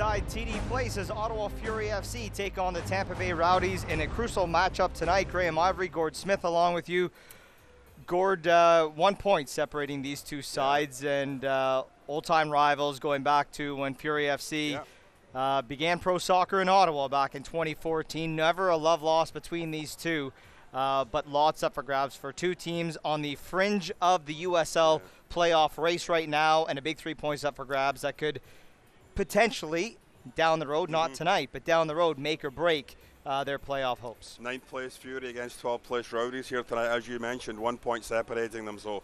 inside TD Place as Ottawa Fury FC take on the Tampa Bay Rowdies in a crucial matchup tonight. Graham Ivory, Gord Smith along with you. Gord, 1 point separating these two sides, and old-time rivals going back to when Fury FC began pro soccer in Ottawa back in 2014. Never a love lost between these two, but lots up for grabs for two teams on the fringe of the USL playoff race right now, and a big 3 points up for grabs that could potentially, down the road, not tonight, but down the road, make or break their playoff hopes. 9th place Fury against 12th place Rowdies here tonight, as you mentioned, 1 point separating them. So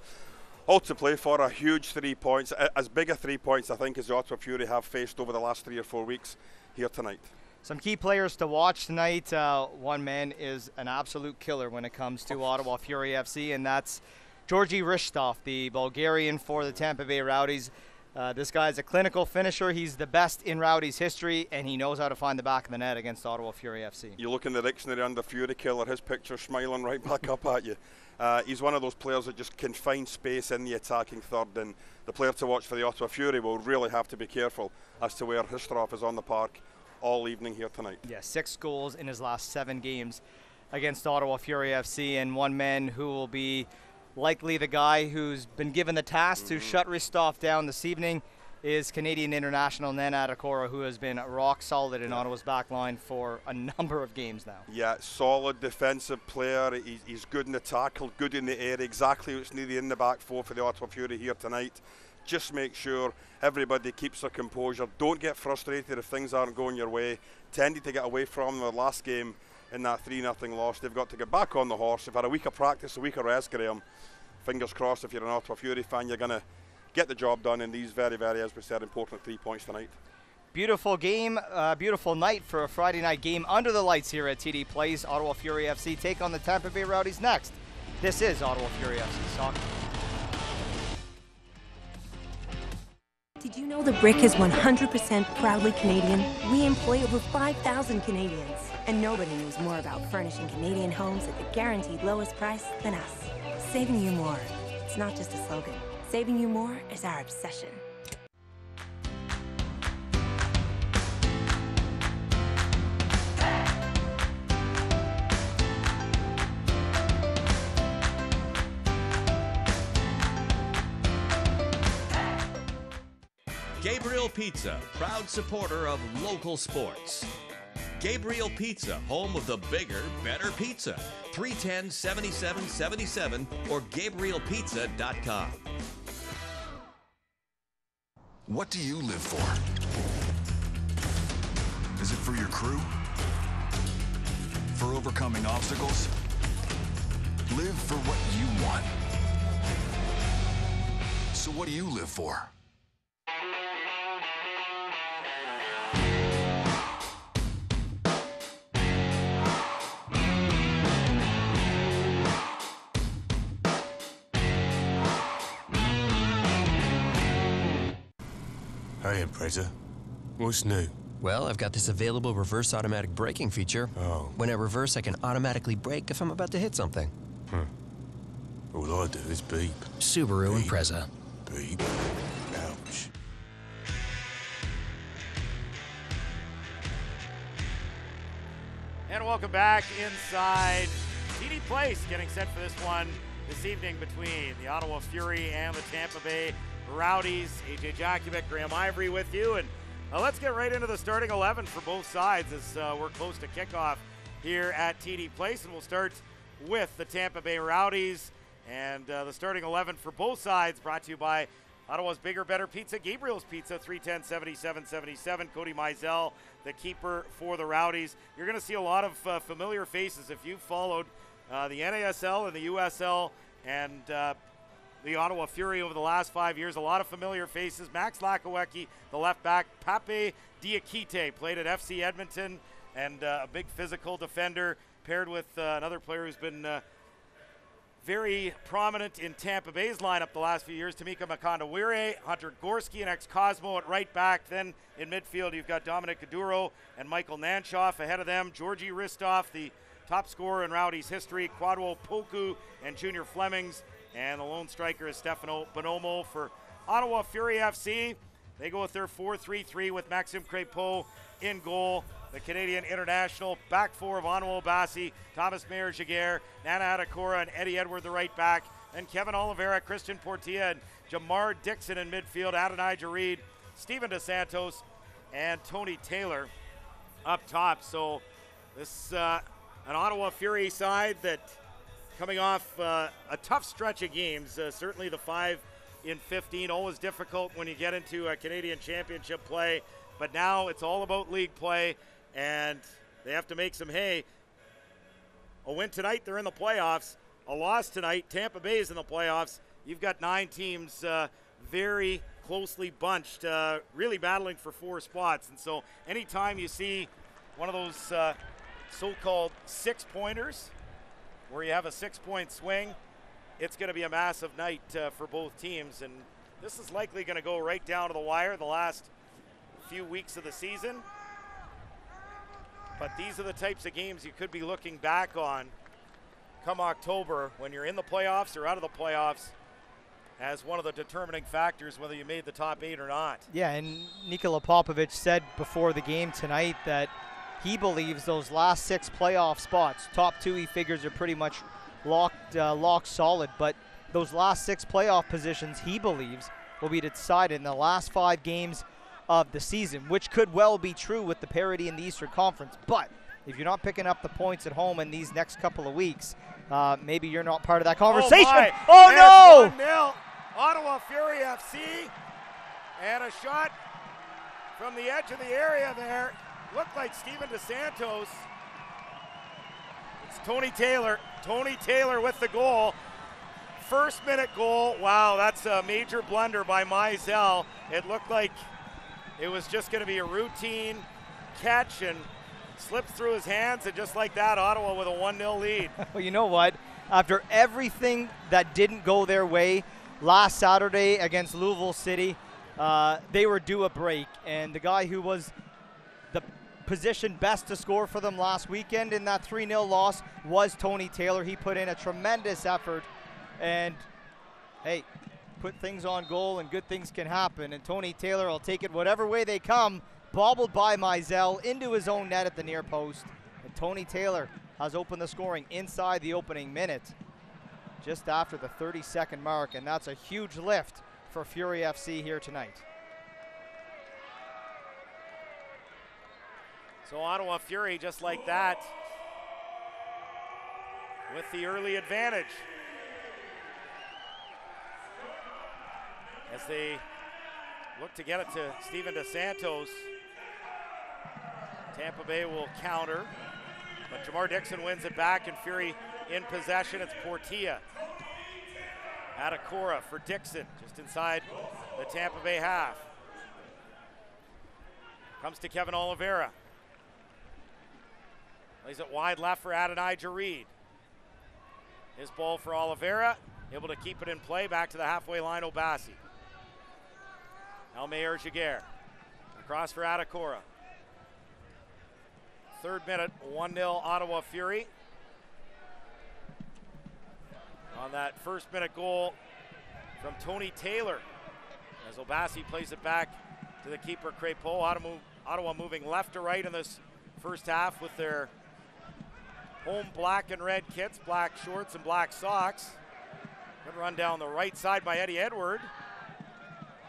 all to play for, a huge 3 points, as big a 3 points I think as the Ottawa Fury have faced over the last 3 or 4 weeks here tonight. Some key players to watch tonight. One man is an absolute killer when it comes to Ottawa Fury FC, and that's Georgi Ristov, the Bulgarian for the Tampa Bay Rowdies. This guy is a clinical finisher. He's the best in Rowdies history, and he knows how to find the back of the net against Ottawa Fury FC. You look in the dictionary under Fury Killer, his picture smiling right back up at you. He's one of those players that just can find space in the attacking third, and the player to watch for the Ottawa Fury will really have to be careful as to where Ristov is on the park all evening here tonight. Yeah, 6 goals in his last 7 games against Ottawa Fury FC, and one man who will be likely the guy who's been given the task to shut Ristov down this evening is Canadian international Nana Adekora, who has been rock solid in Ottawa's back line for a number of games now. Yeah, solid defensive player. He's good in the tackle, good in the air, exactly what's needed in the back four for the Ottawa Fury here tonight. Just make sure everybody keeps their composure. Don't get frustrated if things aren't going your way. Tended to get away from the last game in that 3-0 loss. They've got to get back on the horse. They've had a week of practice, a week of rest, Graham. Fingers crossed, if you're an Ottawa Fury fan, you're going to get the job done in these very, very, as we said, important 3 points tonight. Beautiful game, beautiful night for a Friday night game under the lights here at TD Place. Ottawa Fury FC take on the Tampa Bay Rowdies next. This is Ottawa Fury FC Soccer. Did you know the Brick is 100% proudly Canadian? We employ over 5,000 Canadians, and nobody knows more about furnishing Canadian homes at the guaranteed lowest price than us. Saving you more. It's not just a slogan. Saving you more is our obsession. Gabriel Pizza, proud supporter of local sports. Gabriel Pizza, home of the bigger, better pizza. 310-7777 or GabrielPizza.com. What do you live for? Is it for your crew? For overcoming obstacles? Live for what you want. So what do you live for? Hey, Impreza. What's new? Well, I've got this available reverse automatic braking feature. Oh. When I reverse, I can automatically brake if I'm about to hit something. All I do is beep. Subaru Beep. Impreza. Beep. Ouch. And welcome back inside TD Place, getting set for this one this evening between the Ottawa Fury and the Tampa Bay Rowdies. AJ Jakubik, Graham Ivory with you, and let's get right into the starting 11 for both sides as we're close to kickoff here at TD Place, and we'll start with the Tampa Bay Rowdies. And the starting 11 for both sides brought to you by Ottawa's Bigger, Better Pizza, Gabriel's Pizza, 310-7777. Cody Mizell, the keeper for the Rowdies. You're going to see a lot of familiar faces if you've followed the NASL and the USL and the Ottawa Fury over the last 5 years. A lot of familiar faces. Max Lakawecki, the left back. Pape Diakite played at FC Edmonton, and a big physical defender paired with another player who's been very prominent in Tampa Bay's lineup the last few years, Tamika Makandawire, Hunter Gorski, an ex-Cosmo at right back. Then in midfield, you've got Dominic Kaduro and Michael Nanshoff. Ahead of them, Georgi Ristov, the top scorer in Rowdies history, Kwadwo Poku and Junior Flemings. And the lone striker is Stefano Bonomo for Ottawa Fury FC. They go with their 4-3-3 with Maxime Crépeau in goal. The Canadian international back four of Onwo Bassi, Thomas Meyer-Giguère, Nana Adekora, and Eddie Edward, the right back. And Kevin Oliveira, Christian Portilla, and Jamar Dixon in midfield. Adonijah Reed, Steven DeSantos, and Tony Taylor up top. So this an Ottawa Fury side that coming off a tough stretch of games. Certainly the 5 in 15, always difficult when you get into a Canadian Championship play. But now it's all about league play, and they have to make some hay. A win tonight, they're in the playoffs. A loss tonight, Tampa Bay is in the playoffs. You've got 9 teams very closely bunched, really battling for 4 spots. And so anytime you see one of those so-called 6-pointers where you have a 6-point swing, it's going to be a massive night for both teams. And this is likely going to go right down to the wire the last few weeks of the season. But these are the types of games you could be looking back on come October when you're in the playoffs or out of the playoffs as one of the determining factors whether you made the top 8 or not. Yeah, and Nikola Popovic said before the game tonight that he believes those last 6 playoff spots, top 2 he figures are pretty much locked solid, but those last 6 playoff positions he believes will be decided in the last 5 games of the season, which could well be true with the parity in the Eastern Conference. But if you're not picking up the points at home in these next couple of weeks, maybe you're not part of that conversation. Oh no! 1-0, Ottawa Fury FC, and a shot from the edge of the area there. Looked like Steven DeSantos. It's Tony Taylor. Tony Taylor with the goal. First minute goal. Wow, that's a major blunder by Mizell. It looked like it was just going to be a routine catch and slipped through his hands, and just like that, Ottawa with a 1-0 lead. Well, you know what? After everything that didn't go their way last Saturday against Louisville City, they were due a break. And the guy who was the position best to score for them last weekend in that 3-0 loss was Tony Taylor. He put in a tremendous effort, and hey, put things on goal and good things can happen. And Tony Taylor will take it whatever way they come. Bobbled by Mizell into his own net at the near post. And Tony Taylor has opened the scoring inside the opening minute, just after the 30-second mark. And that's a huge lift for Fury FC here tonight. So Ottawa Fury, just like that, with the early advantage. As they look to get it to Steven DeSantos. Tampa Bay will counter, but Jamar Dixon wins it back, and Fury in possession. It's Portilla. Adekora for Dixon, just inside the Tampa Bay half. Comes to Kevin Oliveira. Lays it wide left for Adonijah Reed. His ball for Oliveira, able to keep it in play, back to the halfway line, Obasi. Now Meyer-Giguère. Across for Adekora. 3rd minute, 1-0 Ottawa Fury. On that 1st minute goal from Tony Taylor, as Obasi plays it back to the keeper, Crépeau. Ottawa moving left to right in this first half with their home black and red kits, black shorts and black socks. Good run down the right side by Eddie Edward.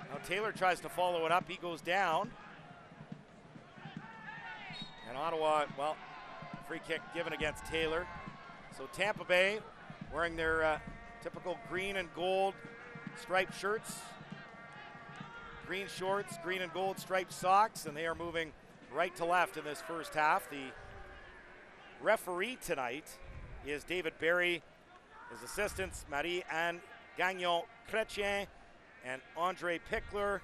Now Taylor tries to follow it up. He goes down. And Ottawa, well, free kick given against Taylor. So Tampa Bay wearing their typical green and gold striped shirts, green shorts, green and gold striped socks, and they are moving right to left in this first half. The referee tonight is David Barry. His assistants, Marie-Anne Gagnon-Chrétien and Andre Pickler.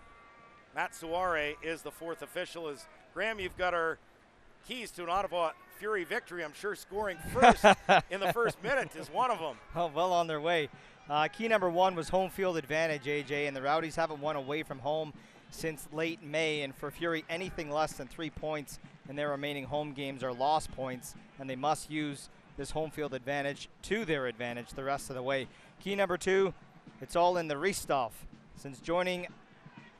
Matt Suare is the 4th official. As Graham, you've got our keys to an Ottawa Fury victory. I'm sure scoring first in the first minute is one of them. Oh, well on their way. Key number 1 was home field advantage, AJ, and the Rowdies haven't won away from home since late May. And for Fury, anything less than 3 points in their remaining home games are lost points, and they must use this home field advantage to their advantage the rest of the way. Key number 2, it's all in the Ristoff. Since joining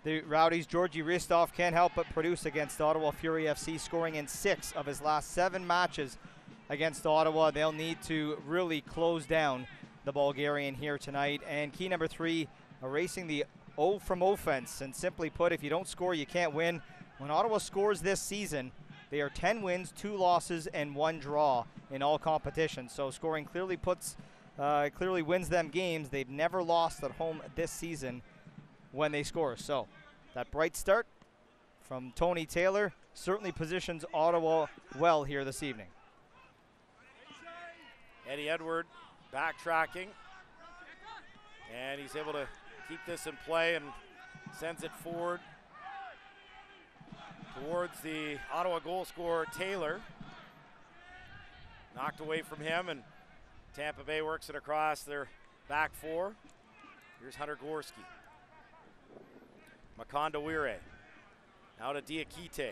the Rowdies. Georgi Ristov can't help but produce against Ottawa Fury FC, scoring in 6 of his last 7 matches against Ottawa. They'll need to really close down the Bulgarian here tonight. And key number 3, erasing the O from offense. And simply put, if you don't score, you can't win. When Ottawa scores this season, they are 10 wins, 2 losses, and 1 draw in all competitions. So scoring clearly wins them games. They've never lost at home this season when they score. So that bright start from Tony Taylor certainly positions Ottawa well here this evening. Eddie Edward backtracking, and he's able to keep this in play and sends it forward towards the Ottawa goal scorer Taylor. Knocked away from him, and Tampa Bay works it across their back 4. Here's Hunter Gorski. Makondawire. Now to Diakite.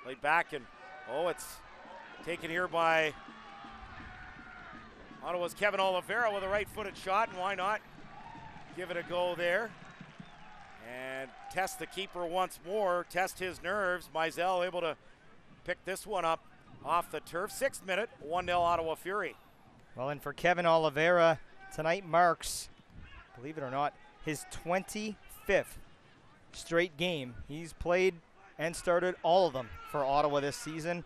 Played back, and it's taken here by Ottawa's Kevin Oliveira with a right-footed shot, and why not give it a go there and test the keeper once more, test his nerves. Mizell able to pick this one up off the turf. 6th minute, 1-0 Ottawa Fury. Well, and for Kevin Oliveira, tonight marks, believe it or not, his 25th straight game. He's played and started all of them for Ottawa this season.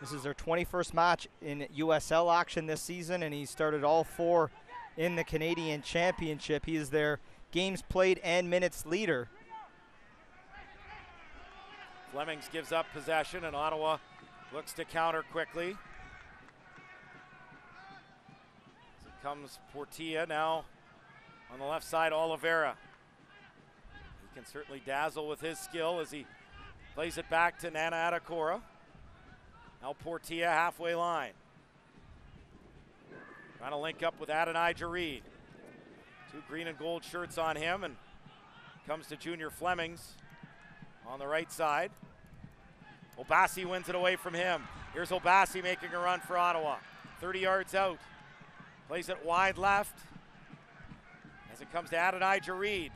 This is their 21st match in USL action this season, and he started all 4 in the Canadian Championship. He is their games played and minutes leader. Flemings gives up possession, and Ottawa looks to counter quickly. As it comes Portilla now on the left side, Oliveira. He can certainly dazzle with his skill as he plays it back to Nana Adakora. Now Portilla halfway line. Trying to link up with Adonai Jareed. 2 green and gold shirts on him, and comes to Junior Flemings on the right side. Obasi wins it away from him. Here's Obasi making a run for Ottawa. 30 yards out. Plays it wide left as it comes to Adonai Jareed.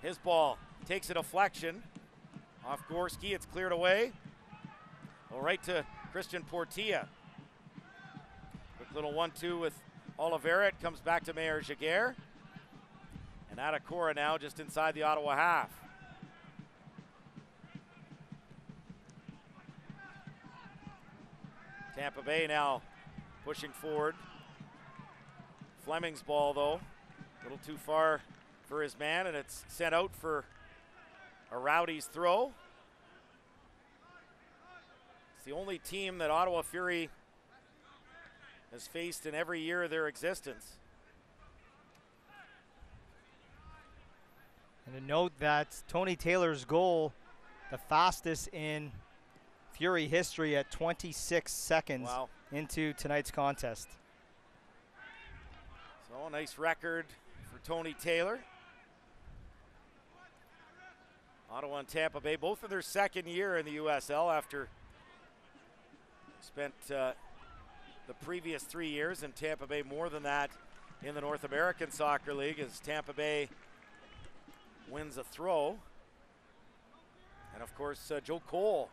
His ball takes a deflection off Gorski. It's cleared away. Well, right to Christian Portilla. Quick little 1-2 with Oliveira. It comes back to Mayor Jaguar. And Adakora now just inside the Ottawa half. Tampa Bay now pushing forward. Fleming's ball, though, a little too far for his man, and it's sent out for a Rowdies throw. It's the only team that Ottawa Fury has faced in every year of their existence. And to note that Tony Taylor's goal, the fastest in Fury history at 26 seconds into tonight's contest. So a nice record for Tony Taylor. Ottawa and Tampa Bay, both in their 2nd year in the USL after spent the previous 3 years, and Tampa Bay more than that in the North American Soccer League, as Tampa Bay wins a throw. And of course, Joe Cole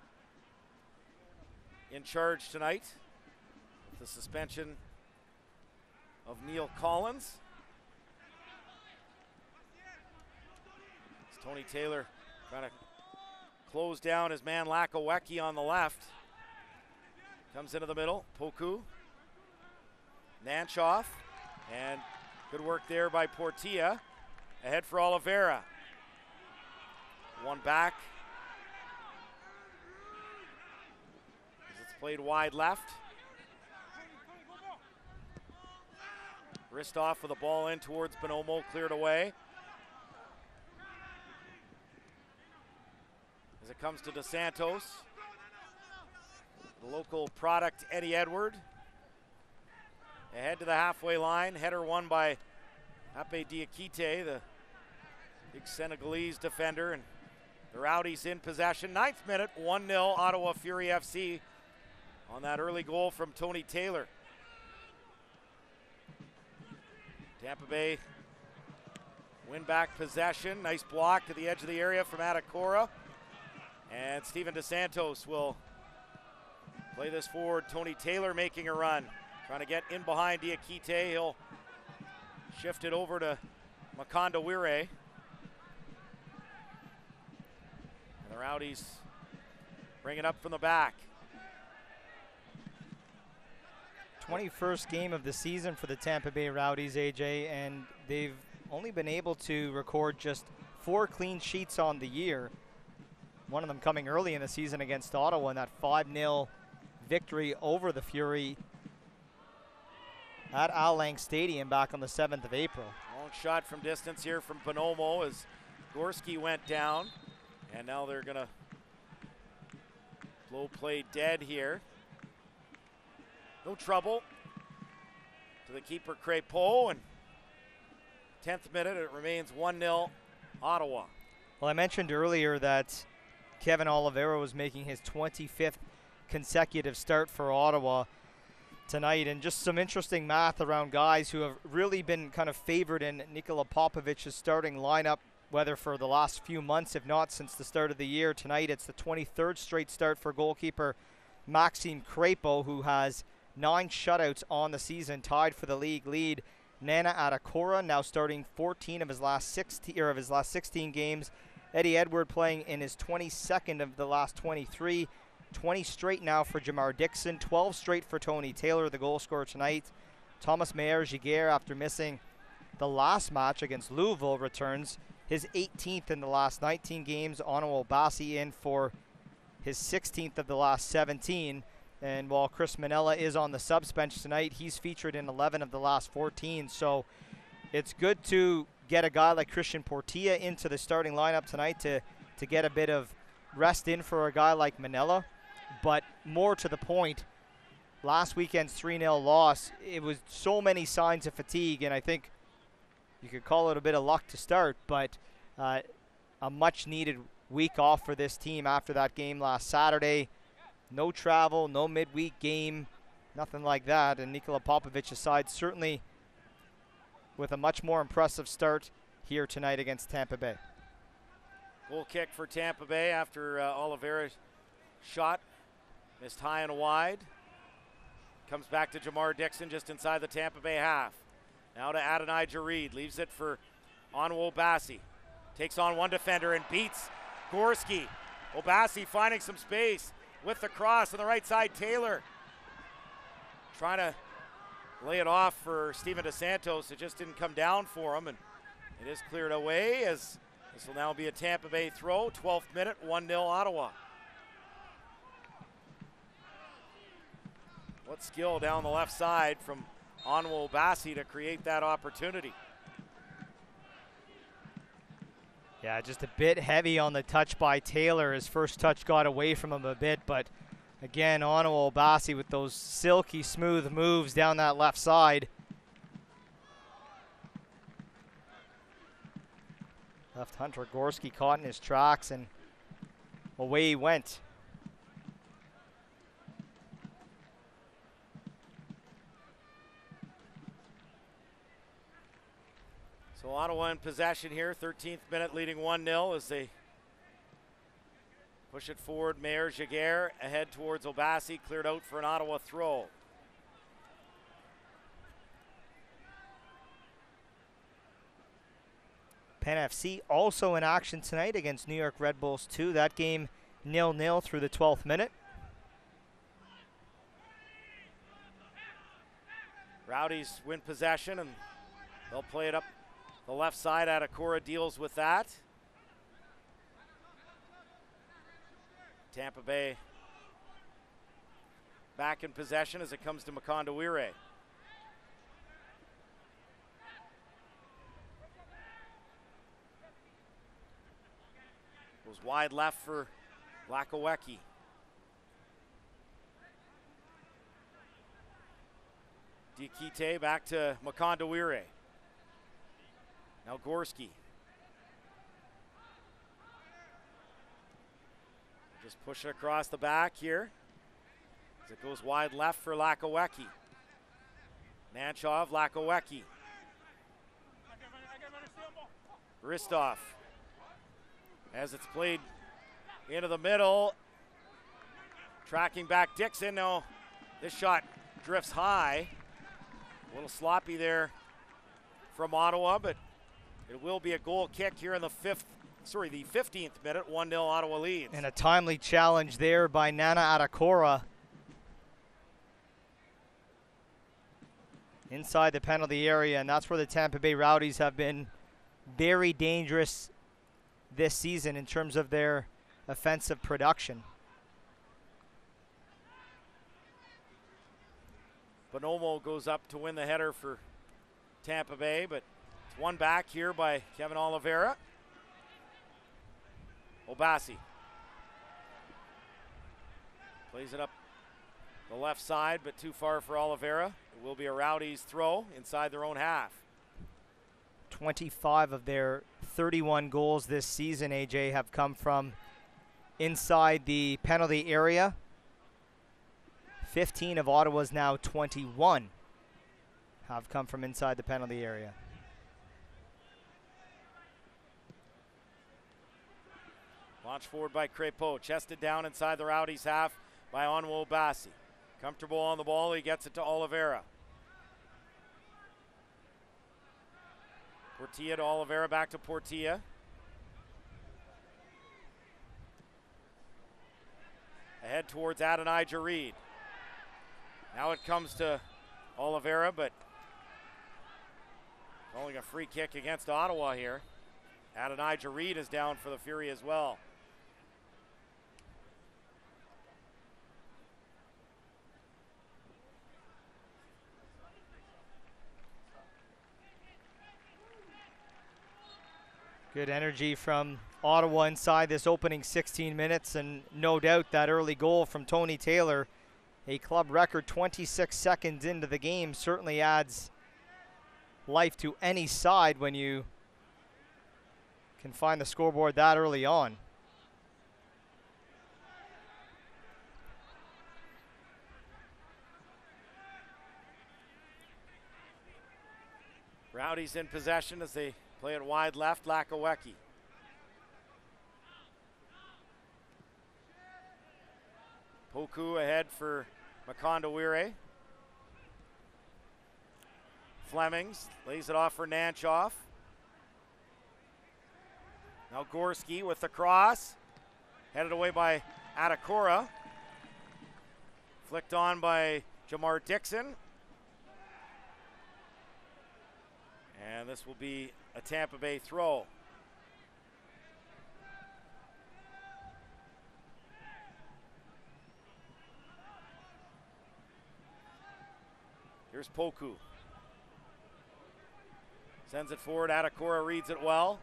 in charge tonight. The suspension of Neil Collins. It's Tony Taylor trying to close down his man Lakowecki on the left. Comes into the middle, Poku. Nanchoff, and good work there by Portilla. Ahead for Oliveira. One back. As it's played wide left. Ristov with the ball in towards Bonomo, cleared away. As it comes to DeSantos. The local product, Eddie Edward. Ahead to the halfway line. Header won by Ape Diakite, the big Senegalese defender. And the Rowdies in possession. 9th minute, 1-0 Ottawa Fury FC on that early goal from Tony Taylor. Tampa Bay win back possession. Nice block to the edge of the area from Atakora. And Steven DeSantos will play this forward. Tony Taylor making a run. Trying to get in behind Diakite. He'll shift it over to Makondawire. And the Rowdies bring it up from the back. 21st game of the season for the Tampa Bay Rowdies, AJ, and they've only been able to record just 4 clean sheets on the year. One of them coming early in the season against Ottawa in that 5-0 victory over the Fury at Al Lang Stadium back on the 7th of April. Long shot from distance here from Bonomo as Gorski went down. And now they're going to blow play dead here. No trouble to the keeper, Crépeau, and 10th minute, it remains 1-0 Ottawa. Well, I mentioned earlier that Kevin Oliveira was making his 25th consecutive start for Ottawa tonight, and just some interesting math around guys who have really been kind of favored in Nikola Popovic's starting lineup, whether for the last few months, if not since the start of the year. Tonight, it's the 23rd straight start for goalkeeper Maxime Crépeau, who has 9 shutouts on the season, tied for the league lead. Nana Atakora now starting 14 of his last 16 games. Eddie Edward playing in his 22nd of the last 23. 20 straight now for Jamar Dixon. 12 straight for Tony Taylor, the goal scorer tonight. Thomas Meyer-Giguère, after missing the last match against Louisville, returns his 18th in the last 19 games. Ono Obasi in for his 16th of the last 17. And while Chris Manella is on the subs bench tonight, he's featured in 11 of the last 14. So it's good to get a guy like Christian Portilla into the starting lineup tonight to get a bit of rest in for a guy like Manella. But more to the point, last weekend's 3-0 loss, it was so many signs of fatigue, and I think you could call it a bit of luck to start, but a much-needed week off for this team after that game last Saturday. No travel, no midweek game, nothing like that. And Nikola Popovic's side certainly with a much more impressive start here tonight against Tampa Bay. Goal kick for Tampa Bay after Oliveira's shot missed high and wide. Comes back to Jamar Dixon just inside the Tampa Bay half. Now to Adonai Jareed, leaves it for Onwo Obasi. Takes on one defender and beats Gorski. Obasi finding some space with the cross on the right side. Taylor trying to lay it off for Steven DeSantos. It just didn't come down for him, and it is cleared away as this will now be a Tampa Bay throw. 12th minute, 1-0 Ottawa. What skill down the left side from Onwo Obasi to create that opportunity. Yeah, just a bit heavy on the touch by Taylor. His first touch got away from him a bit, but again, Onwo Obasi with those silky smooth moves down that left side. Left Hunter Gorski caught in his tracks, and away he went. So Ottawa in possession here, 13th minute, leading 1-0 as they push it forward. Meyer-Giguère ahead towards Obasi, cleared out for an Ottawa throw. Penn FC also in action tonight against New York Red Bulls 2. That game 0-0 through the 12th minute. Rowdies win possession and they'll play it up the left side. Atakora deals with that. Tampa Bay back in possession as it comes to Makondawire. Goes wide left for Lakawecki. Diakite back to Makondawire. Now Gorski. Just push it across the back here as it goes wide left for Lakawecki. Nanchov, Lakawecki. Ristov, as it's played into the middle. Tracking back Dixon. No, this shot drifts high. A little sloppy there from Ottawa, but it will be a goal kick here in the 15th minute. 1-0 Ottawa leads. And a timely challenge there by Nana Atakora. Inside the penalty area, and that's where the Tampa Bay Rowdies have been very dangerous this season in terms of their offensive production. Bonomo goes up to win the header for Tampa Bay, but it's won back here by Kevin Oliveira. Obasi plays it up the left side, but too far for Oliveira. It will be a Rowdies throw inside their own half. 25 of their 31 goals this season, AJ, have come from inside the penalty area. 15 of Ottawa's now 21 have come from inside the penalty area. Launched forward by Crépeau, chested down inside the Rowdies half by Onwo Obasi. Comfortable on the ball, he gets it to Oliveira. Portilla to Oliveira, back to Portilla. Ahead towards Adonijah Reed. Now it comes to Oliveira, but calling a free kick against Ottawa here. Adonijah Reed is down for the Fury as well. Good energy from Ottawa inside this opening 16 minutes, and no doubt that early goal from Tony Taylor, a club record 26 seconds into the game, certainly adds life to any side when you can find the scoreboard that early on. Rowdies in possession as they play it wide left, Lakawecki. Poku ahead for Makondawire. Flemings lays it off for Nanchoff. Now Gorski with the cross. Headed away by Atakora. Flicked on by Jamar Dixon. And this will be a Tampa Bay throw. Here's Poku. Sends it forward. Atakora reads it well.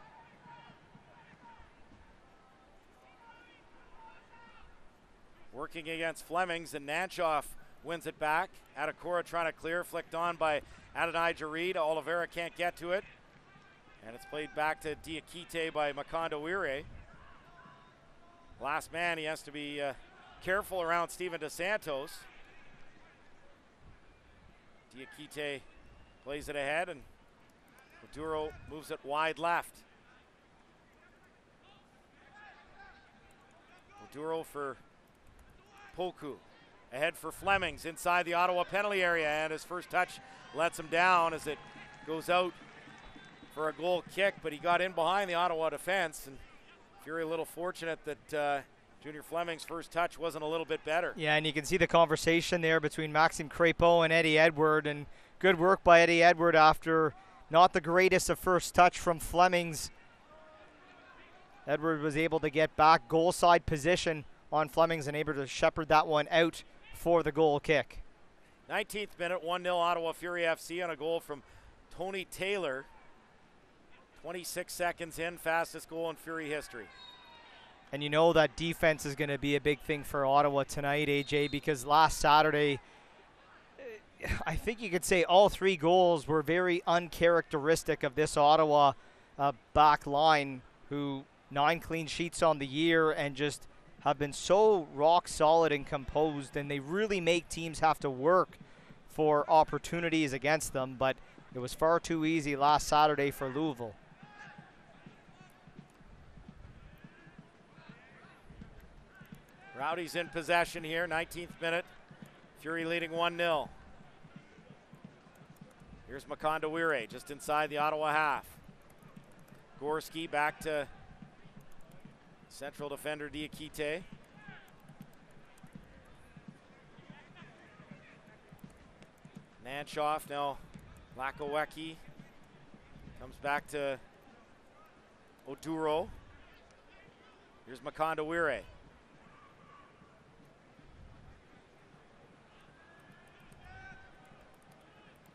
Working against Flemings, and Nanchoff wins it back. Atakora trying to clear, flicked on by Adonijah Reed. Oliveira can't get to it. And it's played back to Diakite by Makondawire. Last man, he has to be careful around Steven DeSantos. Diakite plays it ahead, and Maduro moves it wide left. Maduro for Poku. Ahead for Flemings inside the Ottawa penalty area, and his first touch lets him down as it goes out for a goal kick, but he got in behind the Ottawa defense, and Fury a little fortunate that Junior Fleming's first touch wasn't a little bit better. Yeah, and you can see the conversation there between Maxime Crépeau and Eddie Edward, and good work by Eddie Edward after not the greatest of first touch from Flemings. Edward was able to get back goal side position on Flemings and able to shepherd that one out for the goal kick. 19th minute, 1-0 Ottawa Fury FC on a goal from Tony Taylor. 26 seconds in, fastest goal in Fury history. And you know that defense is going to be a big thing for Ottawa tonight, AJ, because last Saturday, I think you could say all three goals were very uncharacteristic of this Ottawa back line, who 9 clean sheets on the year and just have been so rock solid and composed, and they really make teams have to work for opportunities against them, but it was far too easy last Saturday for Louisville. Rowdies in possession here, 19th minute. Fury leading 1-0. Here's Makondawire just inside the Ottawa half. Gorski back to central defender Diakite. Nanshoff now. Lakawecki comes back to Oduro. Here's Makondawire.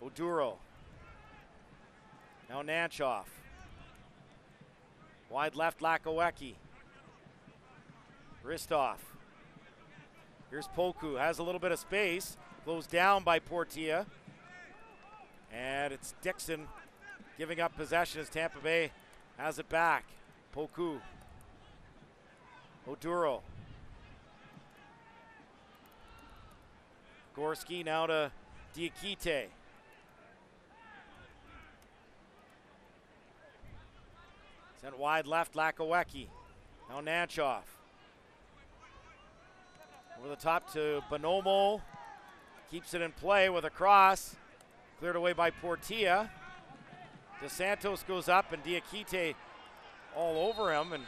Oduro. Now Nanshoff. Wide left, Lakawecki. Ristov. Here's Poku. Has a little bit of space. Closed down by Portilla. And it's Dixon giving up possession as Tampa Bay has it back. Poku. Oduro. Gorski now to Diakite. Sent wide left, Lakawecki. Now Nanshoff. Over the top to Bonomo. Keeps it in play with a cross. Cleared away by Portilla. DeSantos goes up and Diakite all over him. And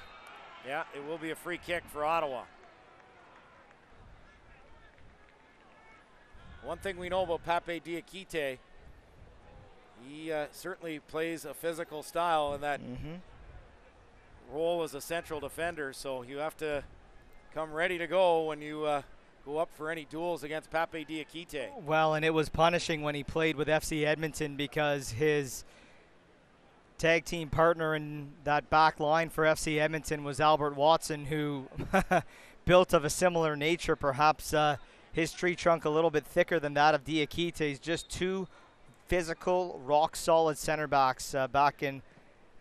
yeah, it will be a free kick for Ottawa. One thing we know about Pape Diakite, he certainly plays a physical style in that role as a central defender. So you have to come ready to go when you go up for any duels against Pape Diakite. Well, and it was punishing when he played with FC Edmonton because his tag team partner in that back line for FC Edmonton was Albert Watson, who built of a similar nature, perhaps his tree trunk a little bit thicker than that of Diakite. He's just two physical, rock-solid center backs back in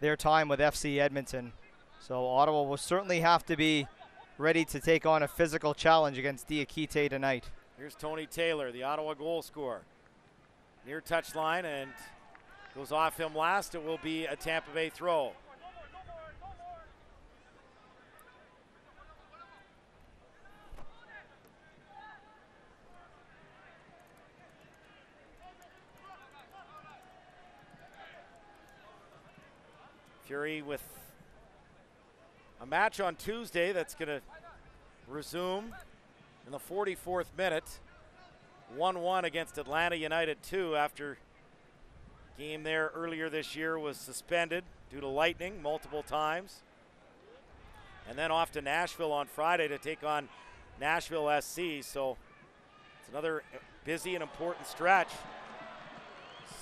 their time with FC Edmonton. So Ottawa will certainly have to be ready to take on a physical challenge against Diakite tonight. Here's Tony Taylor, the Ottawa goal scorer. Near touchline and goes off him last. It will be a Tampa Bay throw. Fury with a match on Tuesday that's going to resume in the 44th minute. 1-1 against Atlanta United 2 after game there earlier this year was suspended due to lightning multiple times. And then off to Nashville on Friday to take on Nashville SC. So it's another busy and important stretch.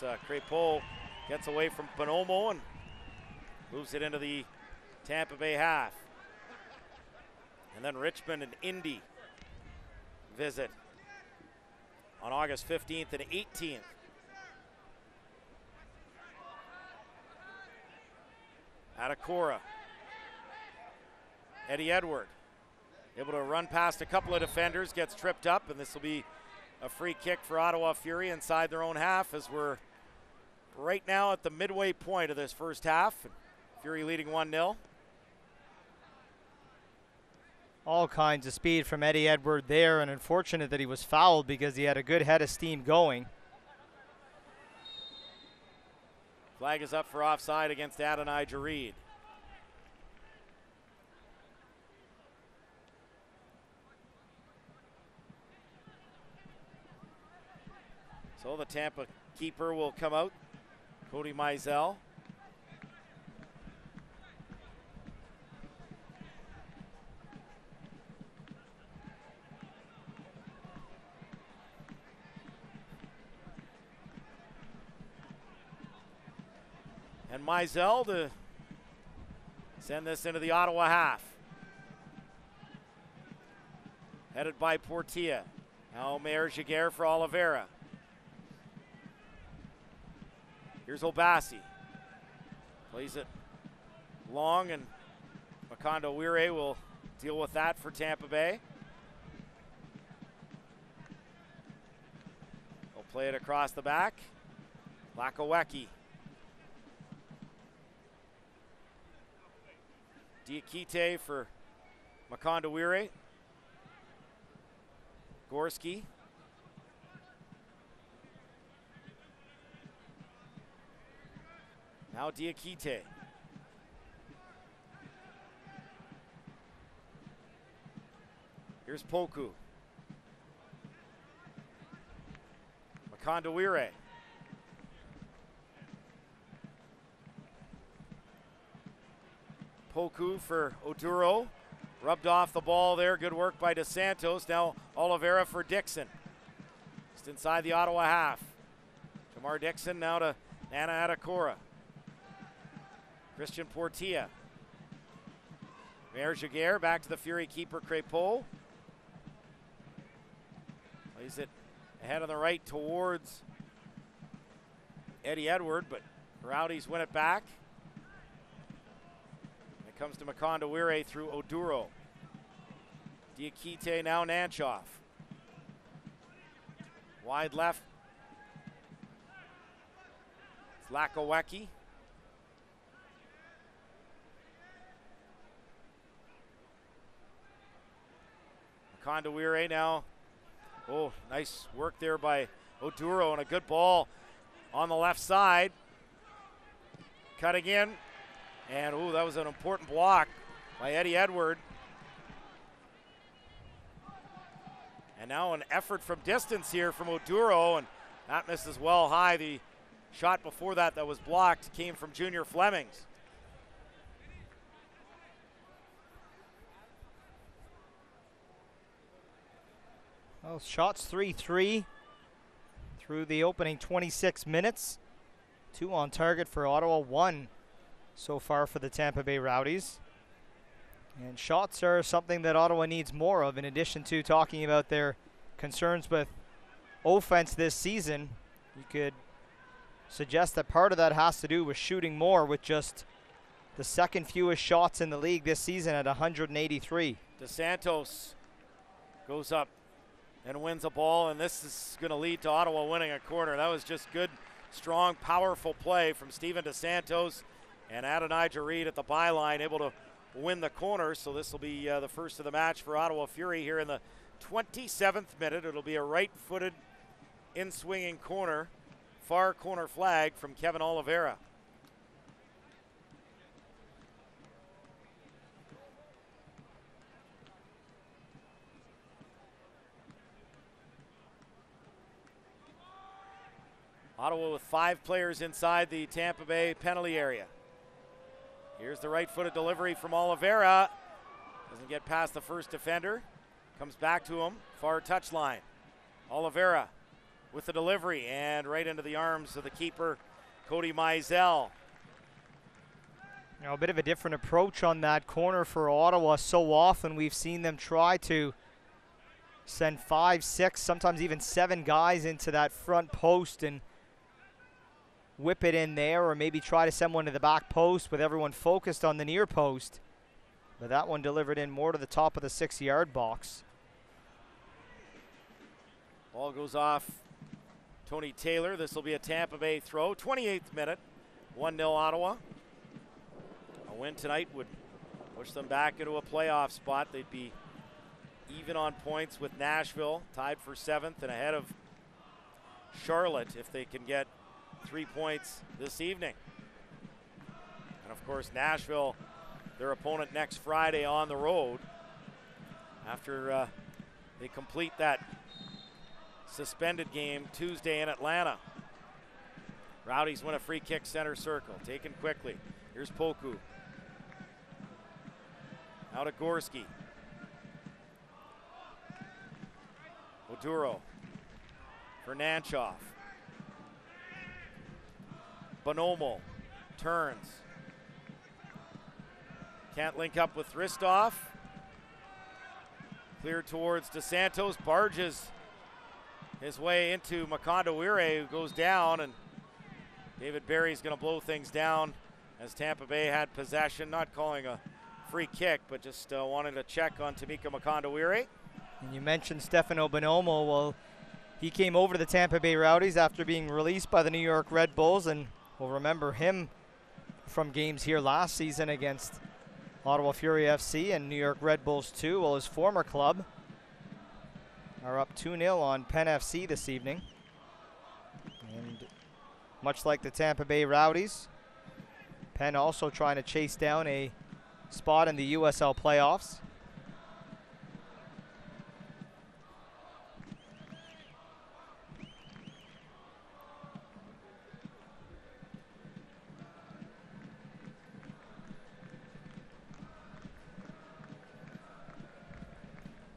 Crépeau gets away from Bonomo and moves it into the Tampa Bay half. And then Richmond and Indy visit on August 15th and 18th. Atakora. Eddie Edward able to run past a couple of defenders, gets tripped up, and this will be a free kick for Ottawa Fury inside their own half as we're right now at the midway point of this first half. Fury leading 1-0. All kinds of speed from Eddie Edward there, and unfortunate that he was fouled because he had a good head of steam going. Flag is up for offside against Adonai Jareed. So the Tampa keeper will come out, Cody Mizell. And Mizell to send this into the Ottawa half. Headed by Portilla. Now Mayor Giguère for Oliveira. Here's Obasi. Plays it long, and Makondawire will deal with that for Tampa Bay. They'll play it across the back. Lakawecki. Diakite for Makondawire. Gorski. Now Diakite. Here's Poku. Makandawire. Poku for Oduro. Rubbed off the ball there. Good work by DeSantos. Now Oliveira for Dixon. Just inside the Ottawa half. Jamar Dixon now to Nana Adakora. Christian Portilla. Mayor Jaguar back to the Fury keeper Crépeau. Plays it ahead on the right towards Eddie Edward, but Rowdies win it back. It comes to Makandawire through Oduro. Diakite now Nanchoff. Wide left. It's Lakawecki. Makandawire now. Oh, nice work there by Oduro and a good ball on the left side. Cutting in. And, oh, that was an important block by Eddie Edward. And now an effort from distance here from Oduro, and that misses well high. The shot before that was blocked came from Junior Flemings. Well, shots 3-3 through the opening 26 minutes. 2 on target for Ottawa, 1 so far for the Tampa Bay Rowdies. And shots are something that Ottawa needs more of, in addition to talking about their concerns with offense this season. You could suggest that part of that has to do with shooting more, with just the second fewest shots in the league this season at 183. DeSantos goes up and wins a ball, and this is going to lead to Ottawa winning a corner. That was just good, strong, powerful play from Steven DeSantos, and Adonijah Reed at the byline able to win the corner. So this will be the first of the match for Ottawa Fury here in the 27th minute. It'll be a right-footed in-swinging corner, far corner flag from Kevin Oliveira. Ottawa with 5 players inside the Tampa Bay penalty area. Here's the right-footed delivery from Oliveira. Doesn't get past the first defender. Comes back to him, far touchline. Oliveira with the delivery and right into the arms of the keeper, Cody Mizell. You know, a bit of a different approach on that corner for Ottawa. So often we've seen them try to send 5, 6, sometimes even 7 guys into that front post and whip it in there, or maybe try to send one to the back post with everyone focused on the near post. But that one delivered in more to the top of the 6-yard box. Ball goes off Tony Taylor. This will be a Tampa Bay throw. 28th minute, 1-0 Ottawa. A win tonight would push them back into a playoff spot. They'd be even on points with Nashville, tied for 7th and ahead of Charlotte if they can get 3 points this evening. And of course Nashville, their opponent next Friday on the road after they complete that suspended game Tuesday in Atlanta. Rowdies win a free kick center circle, taken quickly. Here's Poku. Now to Gorski. Oduro for Nanchoff. Bonomo turns. Can't link up with Ristov. Clear towards DeSantos. Barges his way into Makandawire, who goes down, and David Barry's going to blow things down as Tampa Bay had possession. Not calling a free kick, but just wanting to check on Tamika Makandawire. And you mentioned Stefano Bonomo. Well, he came over to the Tampa Bay Rowdies after being released by the New York Red Bulls, and we'll remember him from games here last season against Ottawa Fury FC and New York Red Bulls too. Well, his former club are up 2-0 on Penn FC this evening. And much like the Tampa Bay Rowdies, Penn also trying to chase down a spot in the USL playoffs.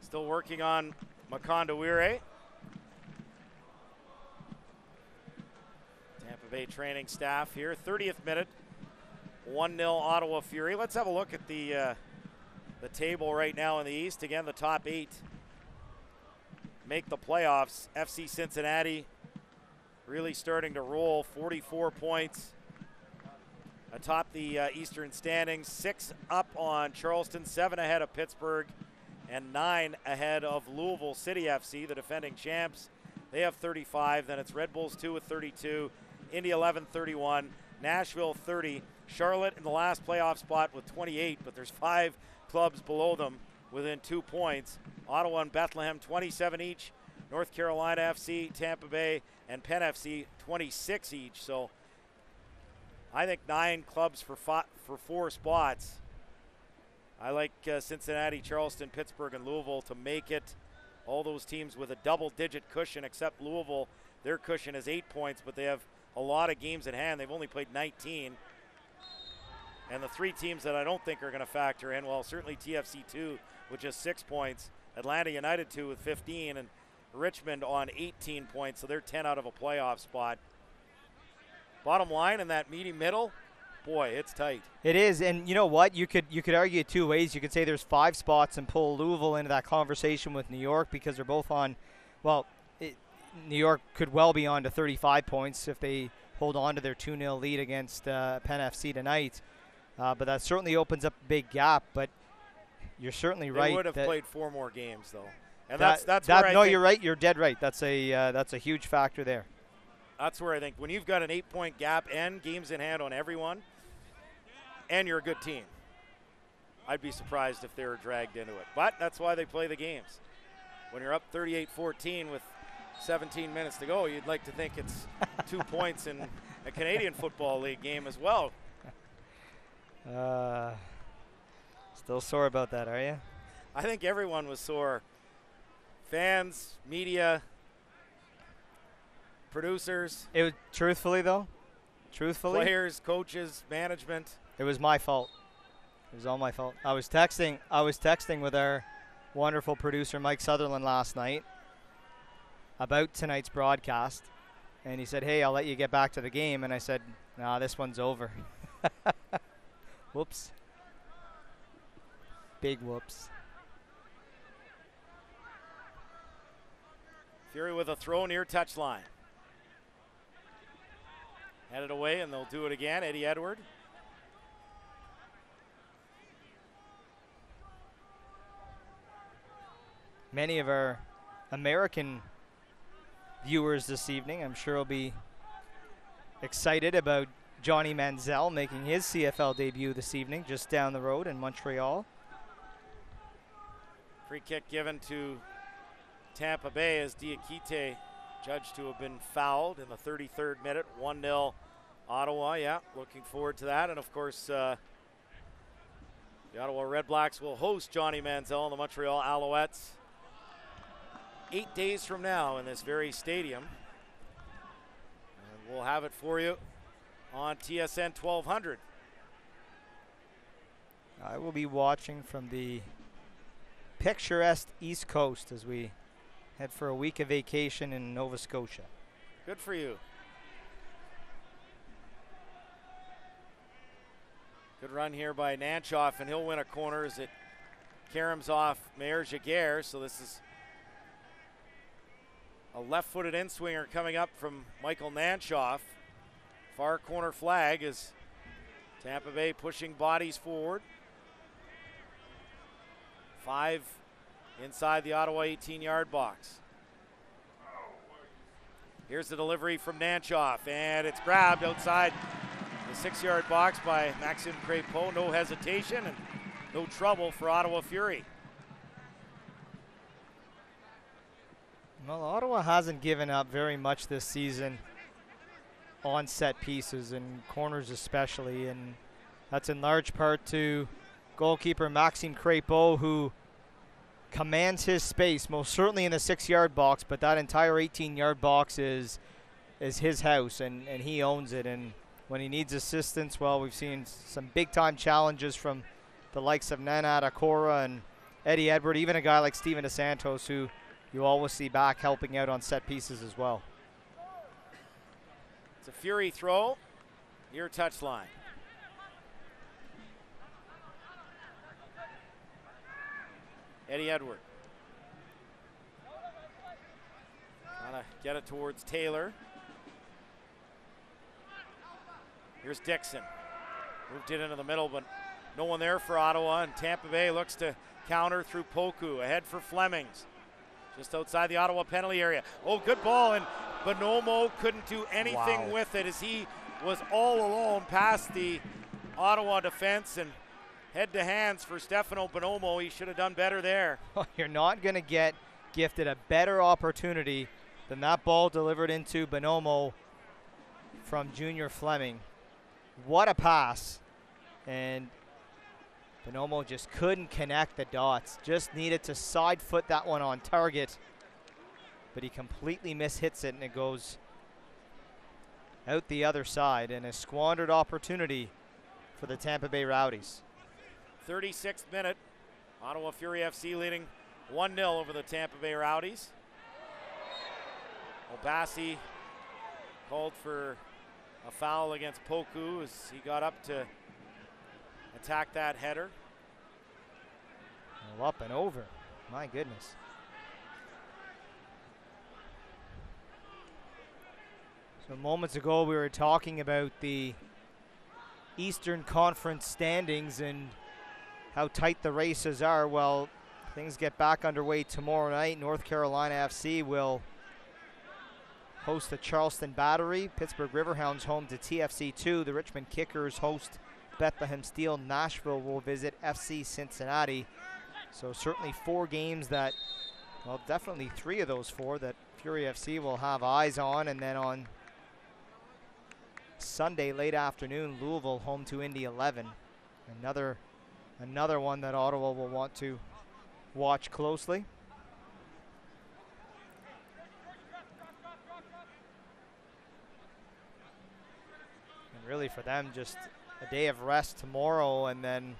Still working on Makondawire. Tampa Bay training staff here. 30th minute, 1-0 Ottawa Fury. Let's have a look at the table right now in the East. Again, the top 8 make the playoffs. FC Cincinnati really starting to roll, 44 points atop the Eastern standings. 6 up on Charleston, 7 ahead of Pittsburgh, and 9 ahead of Louisville City FC, the defending champs. They have 35. Then it's Red Bulls 2 with 32, Indy 11, 31, Nashville 30, Charlotte in the last playoff spot with 28, but there's 5 clubs below them within 2 points. Ottawa and Bethlehem 27 each, North Carolina FC, Tampa Bay, and Penn FC 26 each. So I think 9 clubs for 4 spots. I like Cincinnati, Charleston, Pittsburgh, and Louisville to make it. All those teams with a double-digit cushion, except Louisville. Their cushion is 8 points, but they have a lot of games in hand. They've only played 19. And the 3 teams that I don't think are going to factor in, well, certainly TFC 2 with just 6 points, Atlanta United 2 with 15, and Richmond on 18 points, so they're 10 out of a playoff spot. Bottom line, in that meaty middle, boy, it's tight. It is, and you know what? You could argue it 2 ways. You could say there's 5 spots and pull Louisville into that conversation with New York because they're both on, well, New York could well be on to 35 points if they hold on to their 2-0 lead against Penn FC tonight. But that certainly opens up a big gap, but you're certainly right. They would have played 4 more games, though. And that's where I no, think, you're right. You're dead right. That's a huge factor there. That's where I think when you've got an 8-point gap and games in hand on everyone, and you're a good team, I'd be surprised if they were dragged into it. But that's why they play the games. When you're up 38-14 with 17 minutes to go, you'd like to think it's 2 points in a Canadian Football League game as well. Still sore about that, are you? I think everyone was sore. Fans, media, producers. It was truthfully, players, coaches, management. It was my fault. It was all my fault. I was texting with our wonderful producer Mike Sutherland last night about tonight's broadcast, and he said, "Hey, I'll let you get back to the game." And I said, "Nah, this one's over." Whoops. Big whoops. Fury with a throw near touchline. Headed away, and they'll do it again. Eddie Edward. Many of our American viewers this evening, I'm sure, will be excited about Johnny Manziel making his CFL debut this evening just down the road in Montreal. Free kick given to Tampa Bay as Diakite judged to have been fouled in the 33rd minute. 1-0 Ottawa. Yeah, looking forward to that. And, of course, the Ottawa Red Blacks will host Johnny Manziel and the Montreal Alouettes 8 days from now in this very stadium. And we'll have it for you on TSN 1200. I will be watching from the picturesque East Coast as we head for a week of vacation in Nova Scotia. Good for you. Good run here by Nanchoff, and he'll win a corner as it caroms off Mayor Jaguar. So this is a left-footed in-swinger coming up from Michael Nanchoff. Far corner flag as Tampa Bay pushing bodies forward. 5 inside the Ottawa 18-yard box. Here's the delivery from Nanchoff, and it's grabbed outside the 6-yard box by Maxime Crépeau. No hesitation and no trouble for Ottawa Fury. Well, Ottawa hasn't given up very much this season on set pieces and corners especially, and that's in large part to goalkeeper Maxime Crépeau, who commands his space, most certainly in the 6-yard box, but that entire 18-yard box is his house, and he owns it. And when he needs assistance, well, we've seen some big-time challenges from the likes of Nana Akora and Eddie Edward, even a guy like Steven DeSantos, who you always see back helping out on set pieces as well. It's a Fury throw, near touchline. Eddie Edward. Trying to get it towards Taylor. Here's Dixon. Moved it into the middle, but no one there for Ottawa, and Tampa Bay looks to counter through Poku. Ahead for Flemings. Just outside the Ottawa penalty area. Oh, good ball, and Bonomo couldn't do anything with it as he was all alone past the Ottawa defense, and head to hands for Stefano Bonomo. He should have done better there. You're not going to get gifted a better opportunity than that ball delivered into Bonomo from Junior Fleming. What a pass. And Bonomo just couldn't connect the dots. Just needed to side foot that one on target. But he completely mishits it, and it goes out the other side. And a squandered opportunity for the Tampa Bay Rowdies. 36th minute. Ottawa Fury FC leading 1-0 over the Tampa Bay Rowdies. Obasi called for a foul against Poku as he got up to attack that header. Well, up and over. My goodness. So moments ago we were talking about the Eastern Conference standings and how tight the races are. Well, things get back underway tomorrow night. North Carolina FC will host the Charleston Battery. Pittsburgh Riverhounds home to TFC2. The Richmond Kickers host Bethlehem Steel. Nashville will visit FC Cincinnati. So certainly 4 games that, well, definitely 3 of those 4 that Fury FC will have eyes on. And then on Sunday late afternoon, Louisville home to Indy 11. Another one that Ottawa will want to watch closely. And really for them, just a day of rest tomorrow and then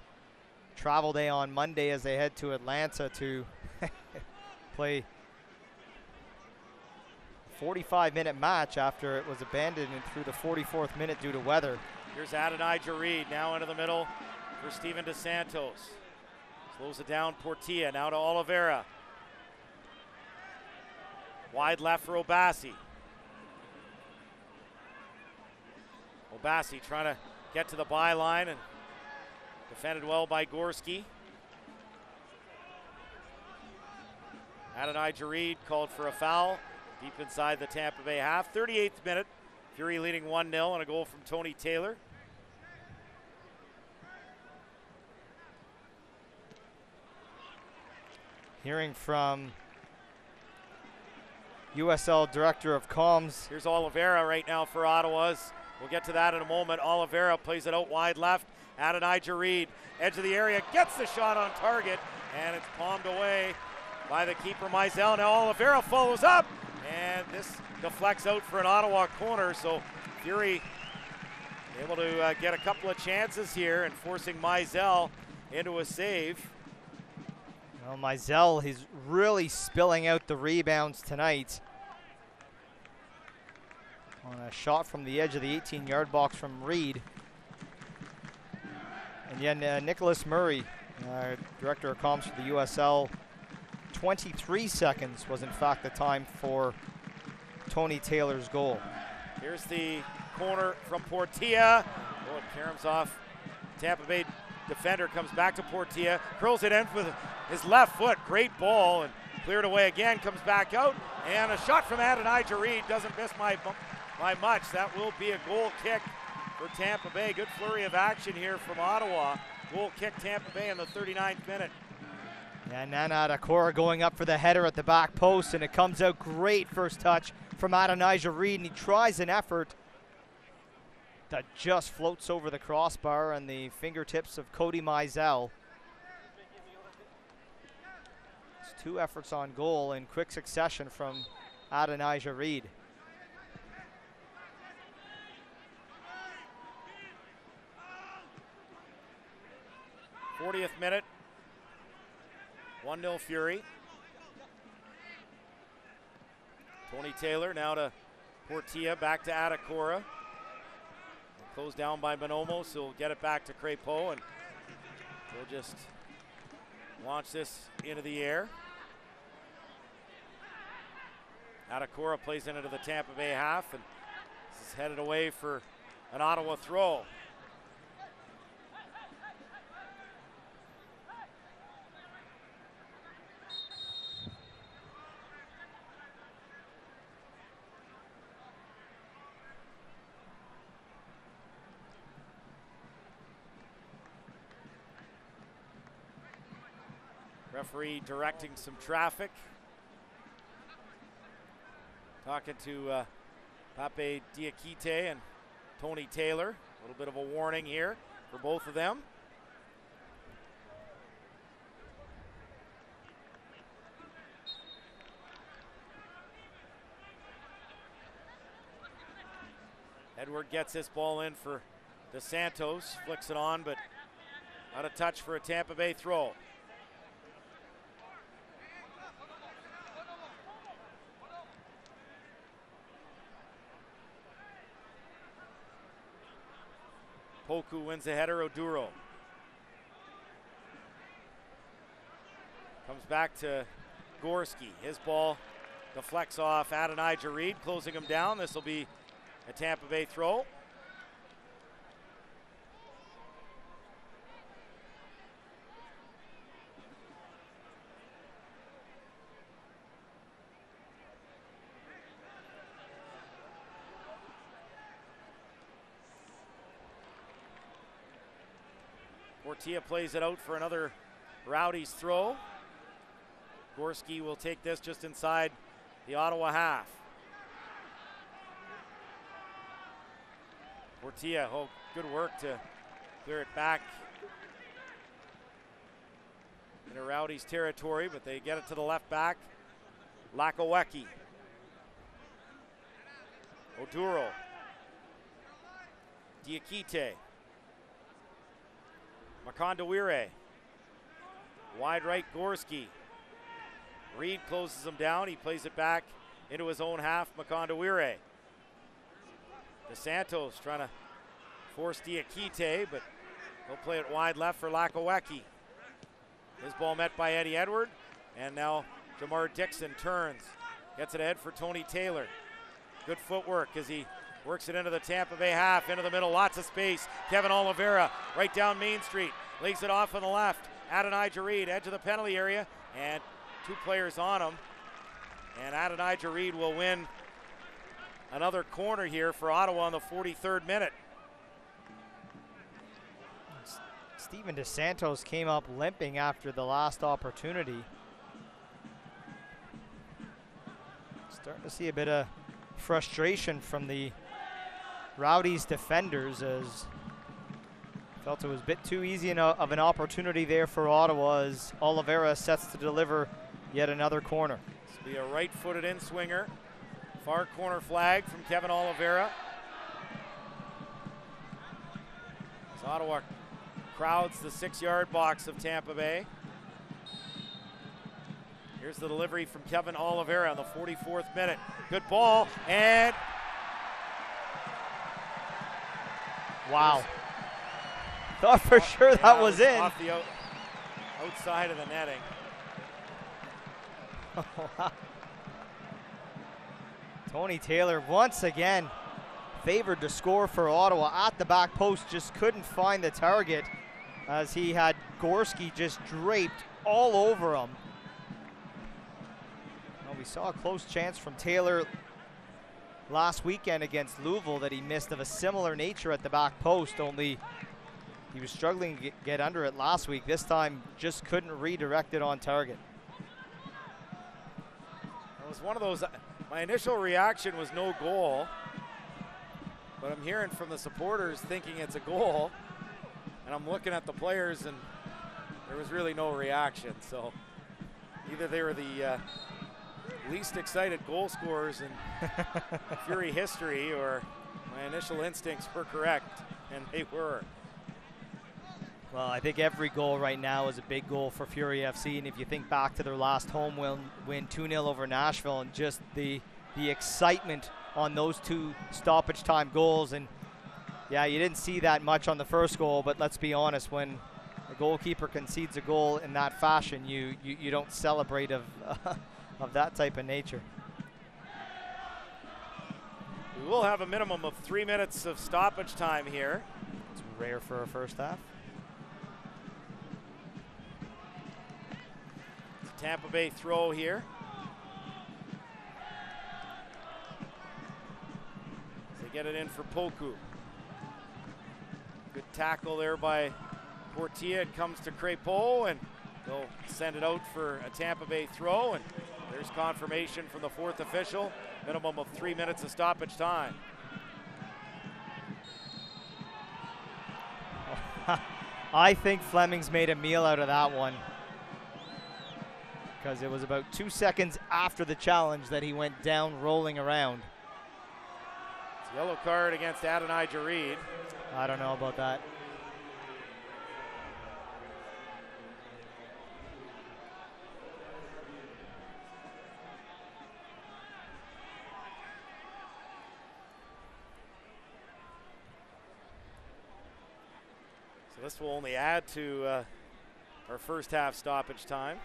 travel day on Monday as they head to Atlanta to play a 45-minute match after it was abandoned through the 44th minute due to weather. Here's Adonai Jareed now into the middle for Steven DeSantos. Slows it down, Portilla now to Oliveira. Wide left for Obasi. Obasi trying to get to the byline and defended well by Gorski. Adonai Jareed called for a foul deep inside the Tampa Bay half. 38th minute, Fury leading 1-0 and a goal from Tony Taylor. Hearing from USL Director of Comms. Here's Oliveira right now for Ottawa's. We'll get to that in a moment. Oliveira plays it out wide left. Adonai Jareed, edge of the area, gets the shot on target, and it's palmed away by the keeper, Mizell. Now Oliveira follows up, and this deflects out for an Ottawa corner, so Fury able to get a couple of chances here and forcing Mizell into a save. Well, Mizell, he's really spilling out the rebounds tonight. On a shot from the edge of the 18-yard box from Reed. And then Nicholas Murray, Director of Comms for the USL, 23 seconds was in fact the time for Tony Taylor's goal. Here's the corner from Portilla. Oh, it caroms off. Tampa Bay defender comes back to Portilla, curls it in with his left foot. Great ball and cleared away again, comes back out. And a shot from Adonai Jareed doesn't miss by much. That will be a goal kick for Tampa Bay. Good flurry of action here from Ottawa. Goal kick Tampa Bay in the 39th minute. And then Adakora going up for the header at the back post, and it comes out great. First touch from Adonijah Reed, and he tries an effort that just floats over the crossbar and the fingertips of Cody Mizell. It's 2 efforts on goal in quick succession from Adonijah Reed. '40th minute. 1-0 Fury. Tony Taylor now to Portilla, back to Adakora. Closed down by Bonomo, so he'll get it back to Crépeau, and we'll just launch this into the air. Adakora plays into the Tampa Bay half, and this is headed away for an Ottawa throw. Referee directing some traffic. Talking to Pape Diakite and Tony Taylor. A little bit of a warning here for both of them. Edward gets this ball in for Dos Santos, flicks it on, but out of touch for a Tampa Bay throw. Poku wins the header. Oduro comes back to Gorski. His ball deflects off Adonijah Reed, closing him down. This will be a Tampa Bay throw. Portilla plays it out for another Rowdies throw. Gorski will take this just inside the Ottawa half. Portilla, oh, good work to clear it back into Rowdies territory, but they get it to the left back. Lakowecki. Oduro. Diakite. Makondawire. Wide right, Gorski. Reed closes him down. He plays it back into his own half. Makondawire. Dos Santos trying to force Diakite, but he'll play it wide left for Lakowecki. His ball met by Eddie Edward, and now Jamar Dixon turns. Gets it ahead for Tony Taylor. Good footwork as he works it into the Tampa Bay half, into the middle, lots of space. Kevin Oliveira right down Main Street, lays it off on the left. Adonijah Reed, edge of the penalty area, and 2 players on him. And Adonijah Reed will win another corner here for Ottawa in the 43rd minute. Steven Dos Santos came up limping after the last opportunity. Starting to see a bit of frustration from the Rowdies defenders, as felt it was a bit too easy of an opportunity there for Ottawa as Oliveira sets to deliver yet another corner. This will be a right-footed in-swinger. Far corner flag from Kevin Oliveira. As Ottawa crowds the 6-yard box of Tampa Bay. Here's the delivery from Kevin Oliveira in the 44th minute. Good ball, and wow. Thought for sure that was in. Off the outside of the netting. Tony Taylor once again favored to score for Ottawa at the back post, just couldn't find the target as he had Gorski just draped all over him. Well, we saw a close chance from Taylor last weekend against Louisville that he missed of a similar nature at the back post, only He was struggling to get under it last week. This time, just couldn't redirect it on target. It was one of those, my initial reaction was no goal, but I'm hearing from the supporters thinking it's a goal, and I'm looking at the players and there was really no reaction. So either they were the least excited goal scorers in Fury history, or my initial instincts were correct, and they were. Well, I think every goal right now is a big goal for Fury FC, and if you think back to their last home win 2-0 over Nashville, and just the excitement on those two stoppage time goals, and yeah, you didn't see that much on the first goal, but let's be honest, when a goalkeeper concedes a goal in that fashion, you don't celebrate of that type of nature. We will have a minimum of 3 minutes of stoppage time here. It's rare for a first half. Tampa Bay throw here. They get it in for Poku. Good tackle there by Portilla. It comes to Crépeau, and they'll send it out for a Tampa Bay throw, and there's confirmation from the fourth official. Minimum of 3 minutes of stoppage time. I think Fleming's made a meal out of that one, because it was about 2 seconds after the challenge that he went down rolling around. It's a yellow card against Adonai Jareed. I don't know about that. So this will only add to our first half stoppage time.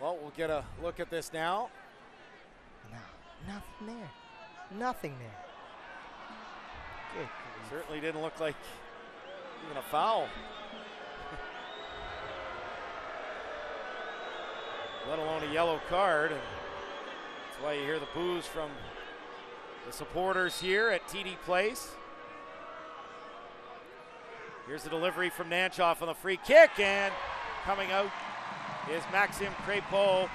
Well, we'll get a look at this now. No, nothing there. Nothing there. Good. Certainly didn't look like even a foul. Let alone a yellow card. And that's why you hear the boos from the supporters here at TD Place. Here's the delivery from Nanchoff on the free kick, and coming out is Maxime Crépeau,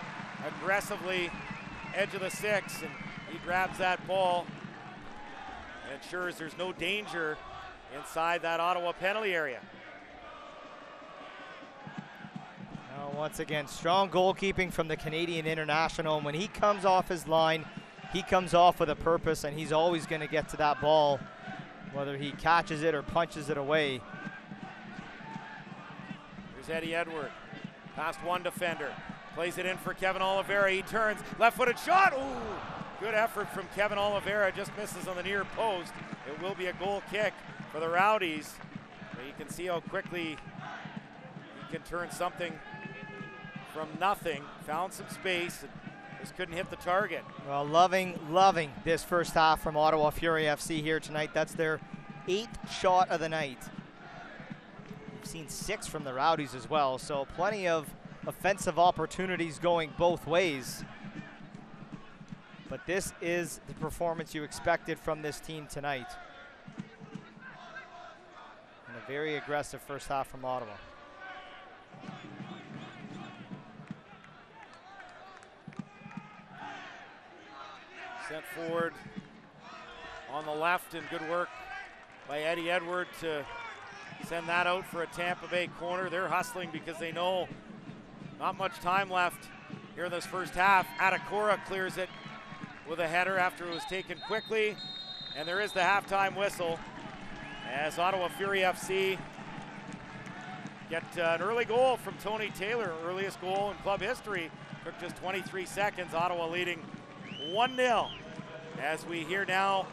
aggressively edge of the six, and he grabs that ball and ensures there's no danger inside that Ottawa penalty area. Now, once again, strong goalkeeping from the Canadian international, and when he comes off his line, he comes off with a purpose, and he's always going to get to that ball, whether he catches it or punches it away. Here's Eddie Edward. Past one defender, plays it in for Kevin Oliveira. He turns, left-footed shot. Ooh, good effort from Kevin Oliveira. Just misses on the near post. It will be a goal kick for the Rowdies. But you can see how quickly he can turn something from nothing. Found some space and just couldn't hit the target. Well, loving this first half from Ottawa Fury FC here tonight. That's their 8th shot of the night. Seen 6 from the Rowdies as well, so plenty of offensive opportunities going both ways. But this is the performance you expected from this team tonight. And a very aggressive first half from Ottawa. Sent forward on the left, and good work by Eddie Edward to send that out for a Tampa Bay corner. They're hustling because they know not much time left here in this first half. Adekora clears it with a header after it was taken quickly. And there is the halftime whistle as Ottawa Fury FC get an early goal from Tony Taylor, earliest goal in club history. Took just 23 seconds. Ottawa leading 1-0. As we hear now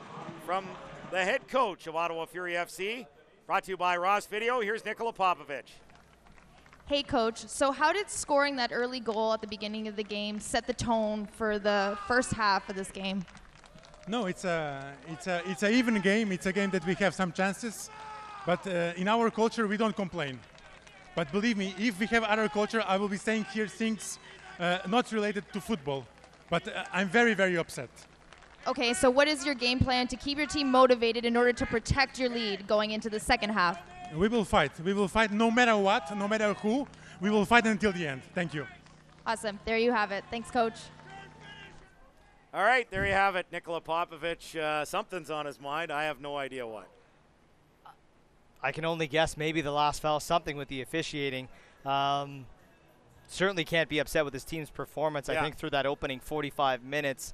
from the head coach of Ottawa Fury FC, brought to you by Ross Video. Here's Nikola Popovic. Hey, Coach. So how did scoring that early goal at the beginning of the game set the tone for the first half of this game? No, it's a even game. It's a game that we have some chances, but in our culture we don't complain. But believe me, if we have other culture, I will be saying here things not related to football. But I'm very, very upset. Okay, so what is your game plan to keep your team motivated in order to protect your lead going into the second half? We will fight. We will fight no matter what, no matter who. We will fight until the end. Thank you. Awesome. There you have it. Thanks, Coach. All right, there you have it. Nikola Popovic, something's on his mind. I have no idea what. I can only guess maybe the last foul, something with the officiating. Certainly can't be upset with his team's performance. I think through that opening 45 minutes,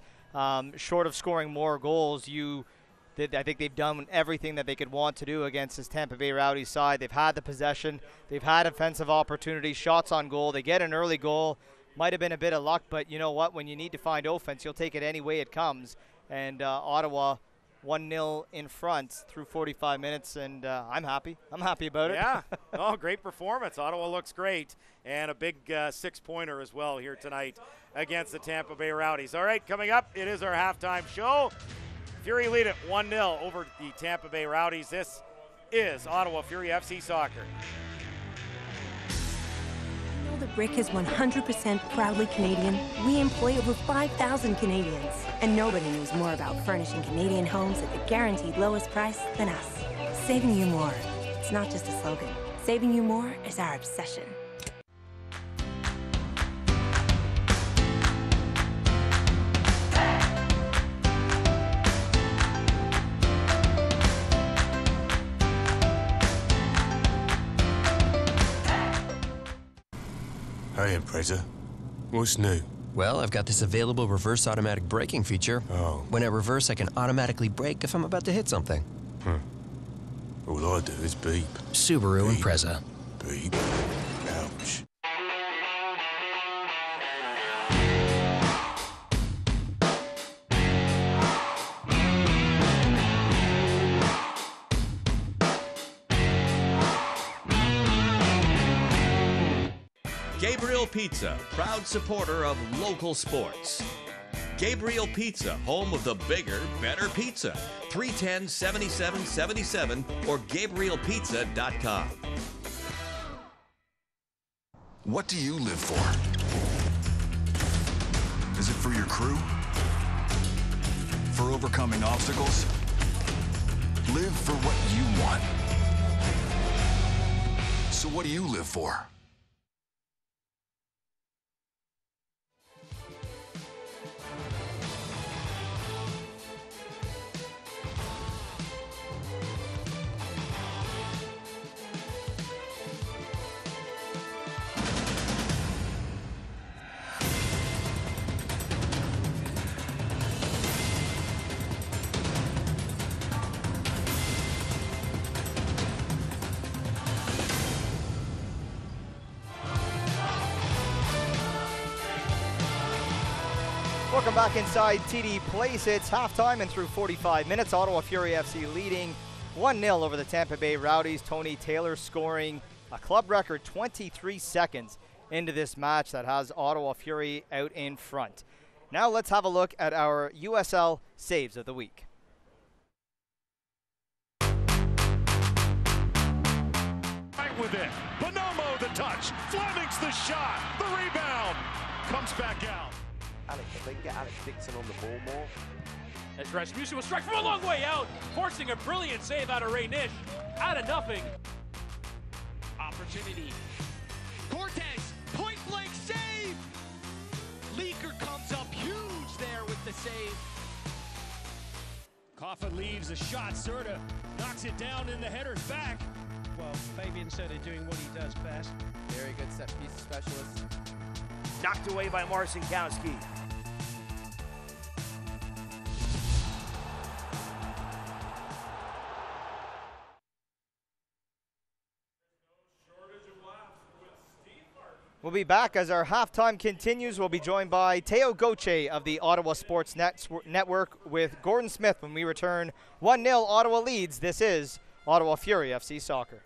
short of scoring more goals, I think they've done everything that they could want to do against this Tampa Bay Rowdies side. They've had the possession. They've had offensive opportunities, shots on goal. They get an early goal. Might have been a bit of luck, but you know what? When you need to find offense, you'll take it any way it comes. And Ottawa 1-0 in front through 45 minutes, and I'm happy. I'm happy about it. Yeah. Oh, great performance. Ottawa looks great, and a big six-pointer as well here tonight against the Tampa Bay Rowdies. All right, coming up, it is our halftime show. Fury lead it 1-0 over the Tampa Bay Rowdies. This is Ottawa Fury FC Soccer. You know the Brick is 100% proudly Canadian. We employ over 5,000 Canadians. And nobody knows more about furnishing Canadian homes at the guaranteed lowest price than us. Saving you more. It's not just a slogan. Saving you more is our obsession. Hey, Impreza. What's new? Well, I've got this available reverse automatic braking feature. Oh. When I reverse, I can automatically brake if I'm about to hit something. All I do is beep. Subaru Beep. Impreza. Beep. Ouch. Gabriel Pizza, proud supporter of local sports. Gabriel Pizza, home of the bigger, better pizza. 310-7777 or GabrielPizza.com. What do you live for? Is it for your crew? For overcoming obstacles? Live for what you want. So what do you live for? Welcome back inside TD Place. It's halftime and through 45 minutes, Ottawa Fury FC leading 1-0 over the Tampa Bay Rowdies. Tony Taylor scoring a club record 23 seconds into this match that has Ottawa Fury out in front. Now let's have a look at our USL saves of the week. Right with it. Bonomo the touch. Fleming's the shot. The rebound. Comes back out. Alex, if they can get Alex Dixon on the ball more. As Rasmussen will strike from a long way out, forcing a brilliant save out of Ray Nish. Out of nothing. Opportunity. Cortez, point blank save. Leaker comes up huge there with the save. Coffin leaves the shot. Serta knocks it down in the header's back. Well, Fabian Serta doing what he does best. Very good set piece specialist. Knocked away by Marcinkowski. We'll be back as our halftime continues. We'll be joined by Teo Goche of the Ottawa Sports Network with Gordon Smith when we return. 1-0 Ottawa leads. This is Ottawa Fury FC Soccer.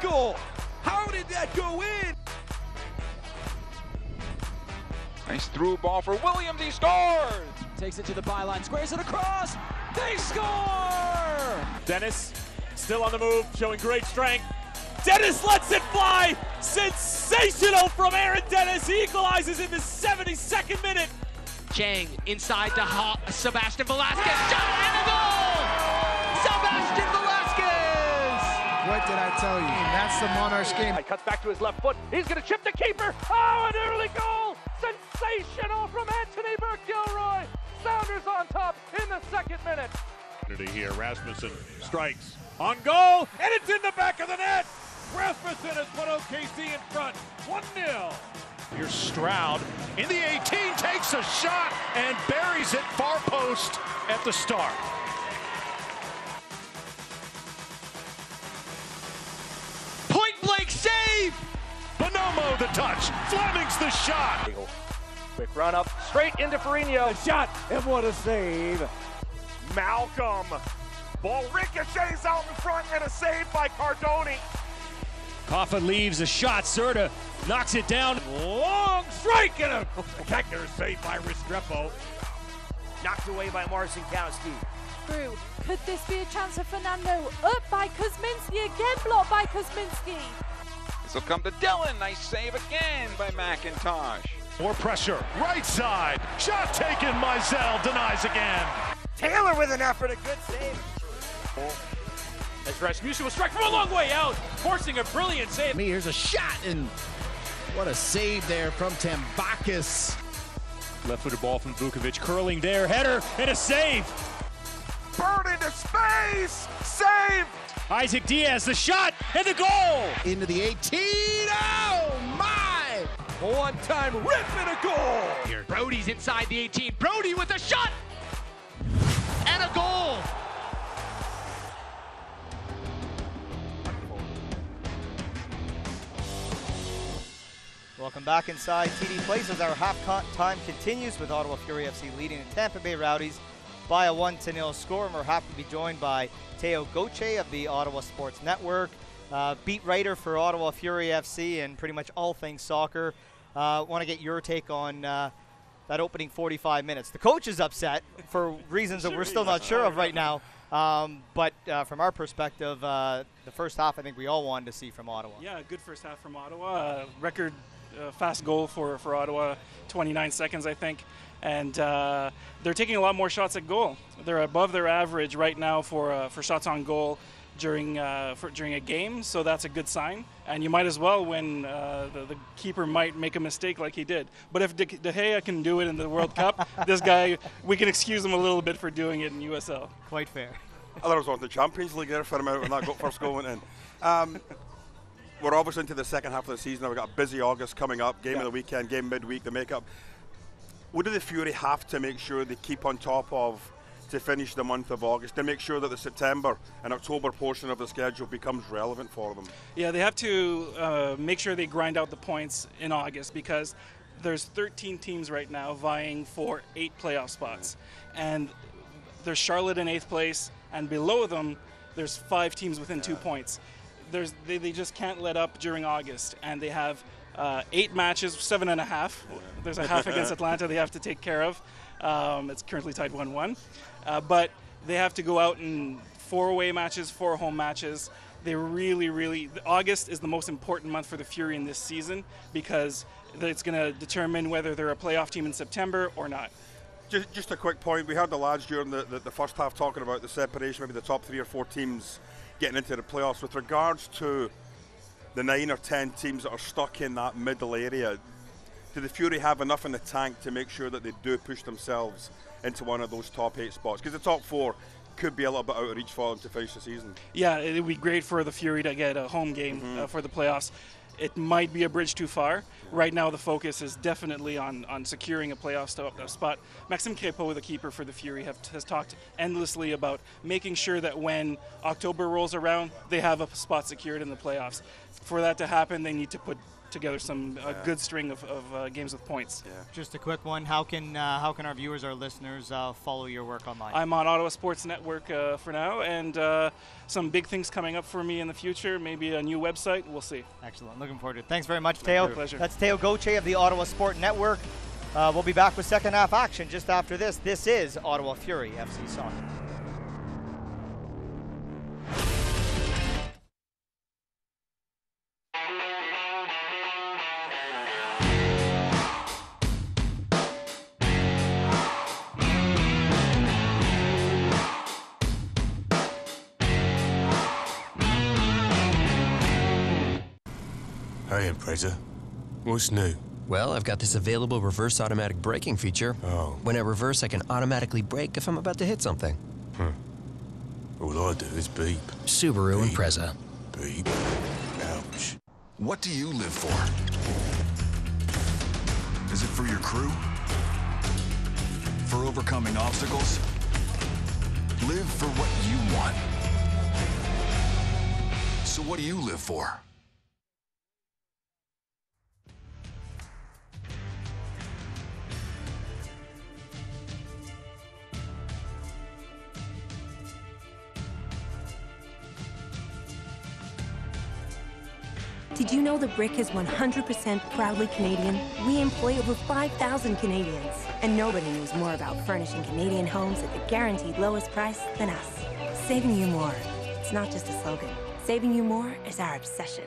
goal. How did that go in? Nice through ball for Williams. He scores! Takes it to the byline, squares it across. They score! Dennis still on the move, showing great strength. Dennis lets it fly! Sensational from Aaron Dennis. He equalizes in the 72nd minute. Chang inside to Sebastian Velasquez. Shot and a goal! Sebastian Velasquez! What did I tell you? That's the Monarchs game. He cuts back to his left foot. He's going to chip the keeper. Oh, an early goal! Sensational from Anthony Burke-Gilroy. Sounders on top in the 2nd minute. Here, Rasmussen strikes on goal, and it's in the back of the net. Rasmussen has put OKC in front, 1-0. Here's Stroud in the 18, takes a shot and buries it far post at the start. Point blank save! Bonomo the touch, Fleming's the shot. Quick run up, straight into Foligno. A shot, and what a save. Malcolm, ball ricochets out in front, and a save by Cardoni. Coffin leaves a shot. Serta knocks it down. Long strike and a Spectacular save by Restrepo. knocked away by Marcinkowski. Through. Could this be a chance for Fernando? Up by Kuzminski, again blocked by Kuzminski. This will come to Dillon. Nice save again by McIntosh. More pressure, right side, shot taken, Mizell denies again. Taylor with an effort, a good save. As Rasmussen will strike from a long way out, forcing a brilliant save. Here's a shot, and what a save there from Tambakis. Left-footed ball from Vukovic, curling there, header, and a save. Bird into space, save. Isaac Diaz, the shot, and the goal. Into the 18, oh my! One-time rip and a goal. Here, Rowdies inside the 18. Brody with a shot and a goal. Welcome back inside TD Place as our half-time continues with Ottawa Fury FC leading the Tampa Bay Rowdies by a 1-0 score. And we're happy to be joined by Teo Gauthier of the Ottawa Sports Network, beat writer for Ottawa Fury FC and pretty much all things soccer. Want to get your take on that opening 45 minutes. The coach is upset for reasons that we're still not sure of right now. But from our perspective, the first half I think we all wanted to see from Ottawa. Yeah, good first half from Ottawa. Record fast goal for Ottawa, 29 seconds I think. And they're taking a lot more shots at goal. They're above their average right now for shots on goal during a game, so that's a good sign. And you might as well when the keeper might make a mistake like he did. But if De Gea can do it in the World Cup, this guy, we can excuse him a little bit for doing it in USL. Quite fair. I thought it was on the Champions League there for a minute when that first goal went in. We're obviously into the second half of the season. We've got a busy August coming up, game of the weekend, game midweek, the makeup. What do the Fury have to make sure they keep on top of to finish the month of August, to make sure that the September and October portion of the schedule becomes relevant for them? Yeah, they have to make sure they grind out the points in August because there's 13 teams right now vying for 8 playoff spots. And there's Charlotte in 8th place, and below them there's 5 teams within 2 points. They just can't let up during August, and they have 8 matches, 7.5. There's a half against Atlanta they have to take care of. It's currently tied 1-1. But they have to go out in 4 away matches, 4 home matches. They really, August is the most important month for the Fury in this season because it's going to determine whether they're a playoff team in September or not. Just a quick point. We had the lads during the first half talking about the separation, maybe the top 3 or 4 teams getting into the playoffs. With regards to the 9 or 10 teams that are stuck in that middle area, do the Fury have enough in the tank to make sure that they do push themselves into one of those top 8 spots? Because the top 4 could be a little bit out of reach for them to finish the season. Yeah, it would be great for the Fury to get a home game for the playoffs. It might be a bridge too far. Right now the focus is definitely on securing a playoff spot. Maxime Crépeau, the keeper for the Fury, has talked endlessly about making sure that when October rolls around, they have a spot secured in the playoffs. For that to happen, they need to put together some good string of games with points. Just a quick one. How can our viewers, our listeners, follow your work online? I'm on Ottawa Sports Network for now, and some big things coming up for me in the future. Maybe a new website. We'll see. Excellent. Looking forward to it. Thanks very much, Teo. Pleasure. That's Teo Gauthier of the Ottawa Sport Network. We'll be back with second half action just after this. This is Ottawa Fury FC Soccer. Hey, Impreza. What's new? Well, I've got this available reverse automatic braking feature. Oh. When I reverse, I can automatically brake if I'm about to hit something. All I do is beep. Subaru Impreza. Beep. Ouch. What do you live for? Is it for your crew? For overcoming obstacles? Live for what you want. So what do you live for? Did you know the Brick is 100% proudly Canadian? We employ over 5,000 Canadians, and nobody knows more about furnishing Canadian homes at the guaranteed lowest price than us. Saving you more. It's not just a slogan. Saving you more is our obsession.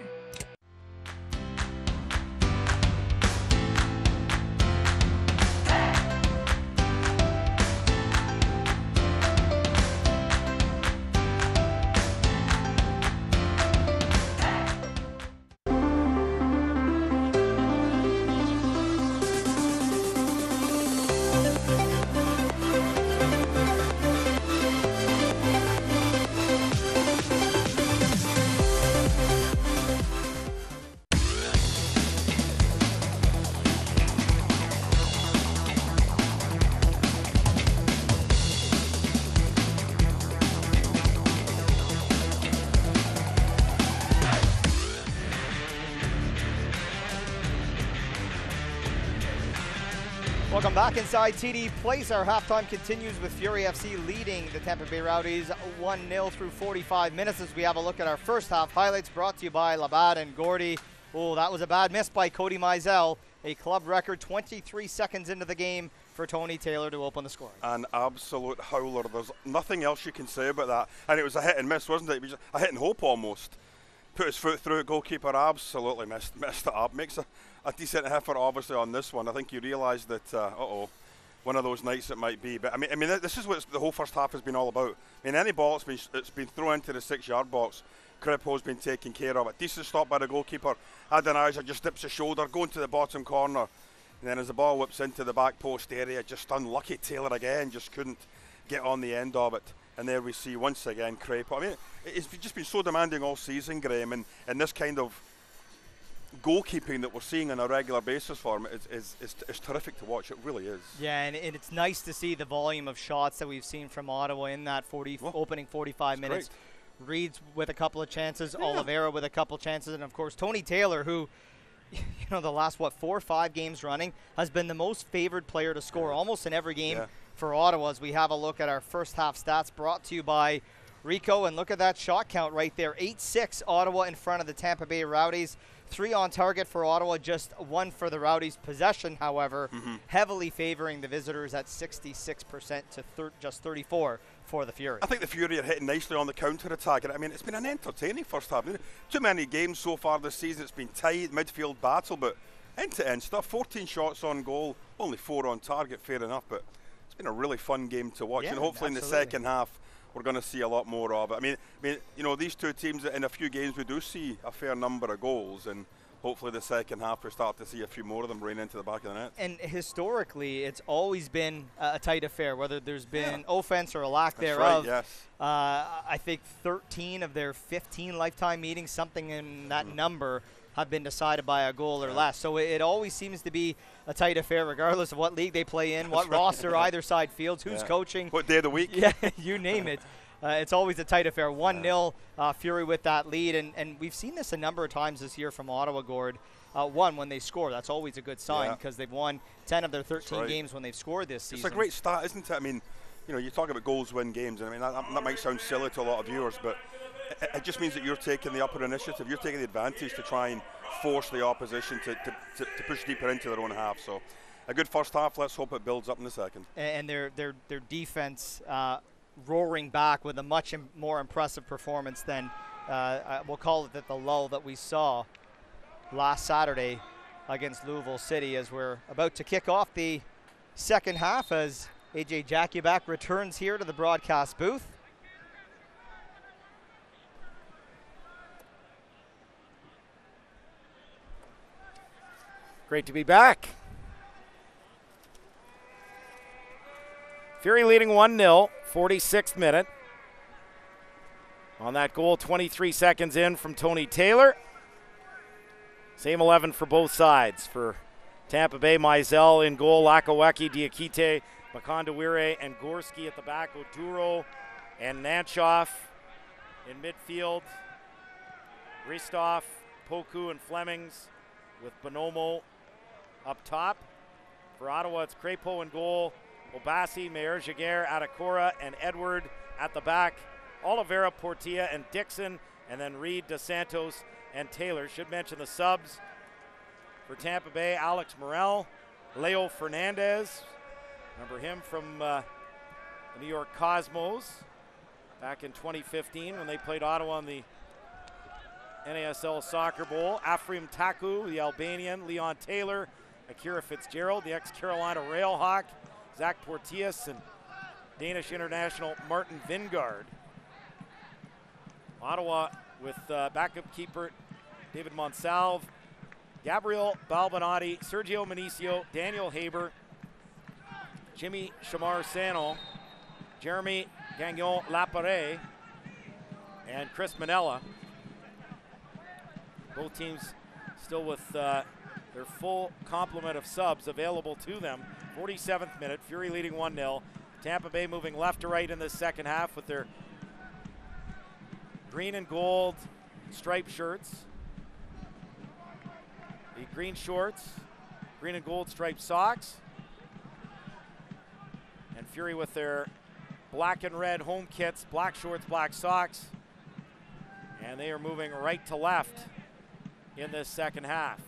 Welcome back inside TD Place. Our halftime continues with Fury FC leading the Tampa Bay Rowdies 1-0 through 45 minutes as we have a look at our first half highlights brought to you by Labatt and Gordy. Oh, that was a bad miss by Cody Mizell. A club record 23 seconds into the game for Tony Taylor to open the scoring. An absolute howler. There's nothing else you can say about that. And it was a hit and miss, wasn't it? It was a hit and hope almost. Put his foot through it, goalkeeper absolutely messed it up. Makes a decent effort obviously on this one. I think you realise that, one of those nights it might be. But I mean, this is what the whole first half has been all about. I mean, any ball it's been thrown into the 6-yard box, Crepeau's been taken care of. A decent stop by the goalkeeper. Adonijah just dips his shoulder, going to the bottom corner. And then as the ball whips into the back post area, just unlucky. Taylor again just couldn't get on the end of it. And there we see once again Crepeau. I mean, it's just been so demanding all season, Graham, and this kind of goalkeeping that we're seeing on a regular basis for him is terrific to watch. It really is. Yeah, and it's nice to see the volume of shots that we've seen from Ottawa in that opening 45 minutes. Great. Reed's with a couple of chances, Oliveira with a couple chances, and of course Tony Taylor, who, the last 4 or 5 games running has been the most favored player to score almost in every game for Ottawa. As we have a look at our first half stats brought to you by Rico, and look at that shot count right there. 8-6 Ottawa in front of the Tampa Bay Rowdies. 3 on target for Ottawa, just 1 for the Rowdies. Possession, however, heavily favoring the visitors at 66% to just 34 for the Fury. I think the Fury are hitting nicely on the counter-attack. I mean, it's been an entertaining first half. Too many games so far this season. It's been tight, midfield battle, but end-to-end stuff. 14 shots on goal, only 4 on target, fair enough, but it's been a really fun game to watch. And hopefully in the second half, we're going to see a lot more of it. I mean, these two teams, in a few games, we do see a fair number of goals, and hopefully the second half we start to see a few more of them rain into the back of the net. And historically, it's always been a tight affair, whether there's been offense or a lack thereof. Right, yes. I think 13 of their 15 lifetime meetings, something in that number, have been decided by a goal or less. So it always seems to be a tight affair, regardless of what league they play in, what roster either side fields, who's coaching. What day of the week. Yeah, you name it. It's always a tight affair. 1-0 Fury with that lead. And we've seen this a number of times this year from Ottawa, Gord. won when they score. That's always a good sign because they've won 10 of their 13 right. games when they've scored this season. It's a great stat, isn't it? I mean, you know, you talk about goals win games, and I mean that might sound silly to a lot of viewers, but it just means that you're taking the upper initiative. You're taking the advantage to try and force the opposition to push deeper into their own half. So a good first half. Let's hope it builds up in the second. And their defense roaring back with a much more impressive performance than we'll call it the lull that we saw last Saturday against Louisville City, as we're about to kick off the second half as AJ Jakubak returns here to the broadcast booth. Great to be back. Fury leading 1-0, 46th minute. On that goal, 23 seconds in from Tony Taylor. Same 11 for both sides. For Tampa Bay, Mizell in goal, Lakawecki, Diakite, Makandawire, and Gorski at the back. Oduro and Nanchoff in midfield. Ristov, Poku, and Flemings with Bonomo up top. For Ottawa, it's Crépeau in goal, Obasi, Mayer Jaguar, Adakora, and Edward at the back. Oliveira, Portilla, and Dixon, and then Reed, DeSantos, and Taylor. Should mention the subs for Tampa Bay: Alex Morel, Leo Fernandez. Remember him from the New York Cosmos back in 2015 when they played Ottawa in the NASL Soccer Bowl. Afrim Taku, the Albanian, Leon Taylor, Akira Fitzgerald, the ex-Carolina Railhawk, Zach Porteous, and Danish international Martin Vingard. Ottawa with backup keeper David Monsalve, Gabriel Balbinati, Sergio Minicio, Daniel Haber, Jimmy Chamar-Sano, Jeremy Gagnon-Lapare, and Chris Manella. Both teams still with their full complement of subs available to them. 47th minute, Fury leading 1-0. Tampa Bay moving left to right in the second half with their green and gold striped shirts. The green shorts, green and gold striped socks. And Fury with their black and red home kits, black shorts, black socks. And they are moving right to left in this second half.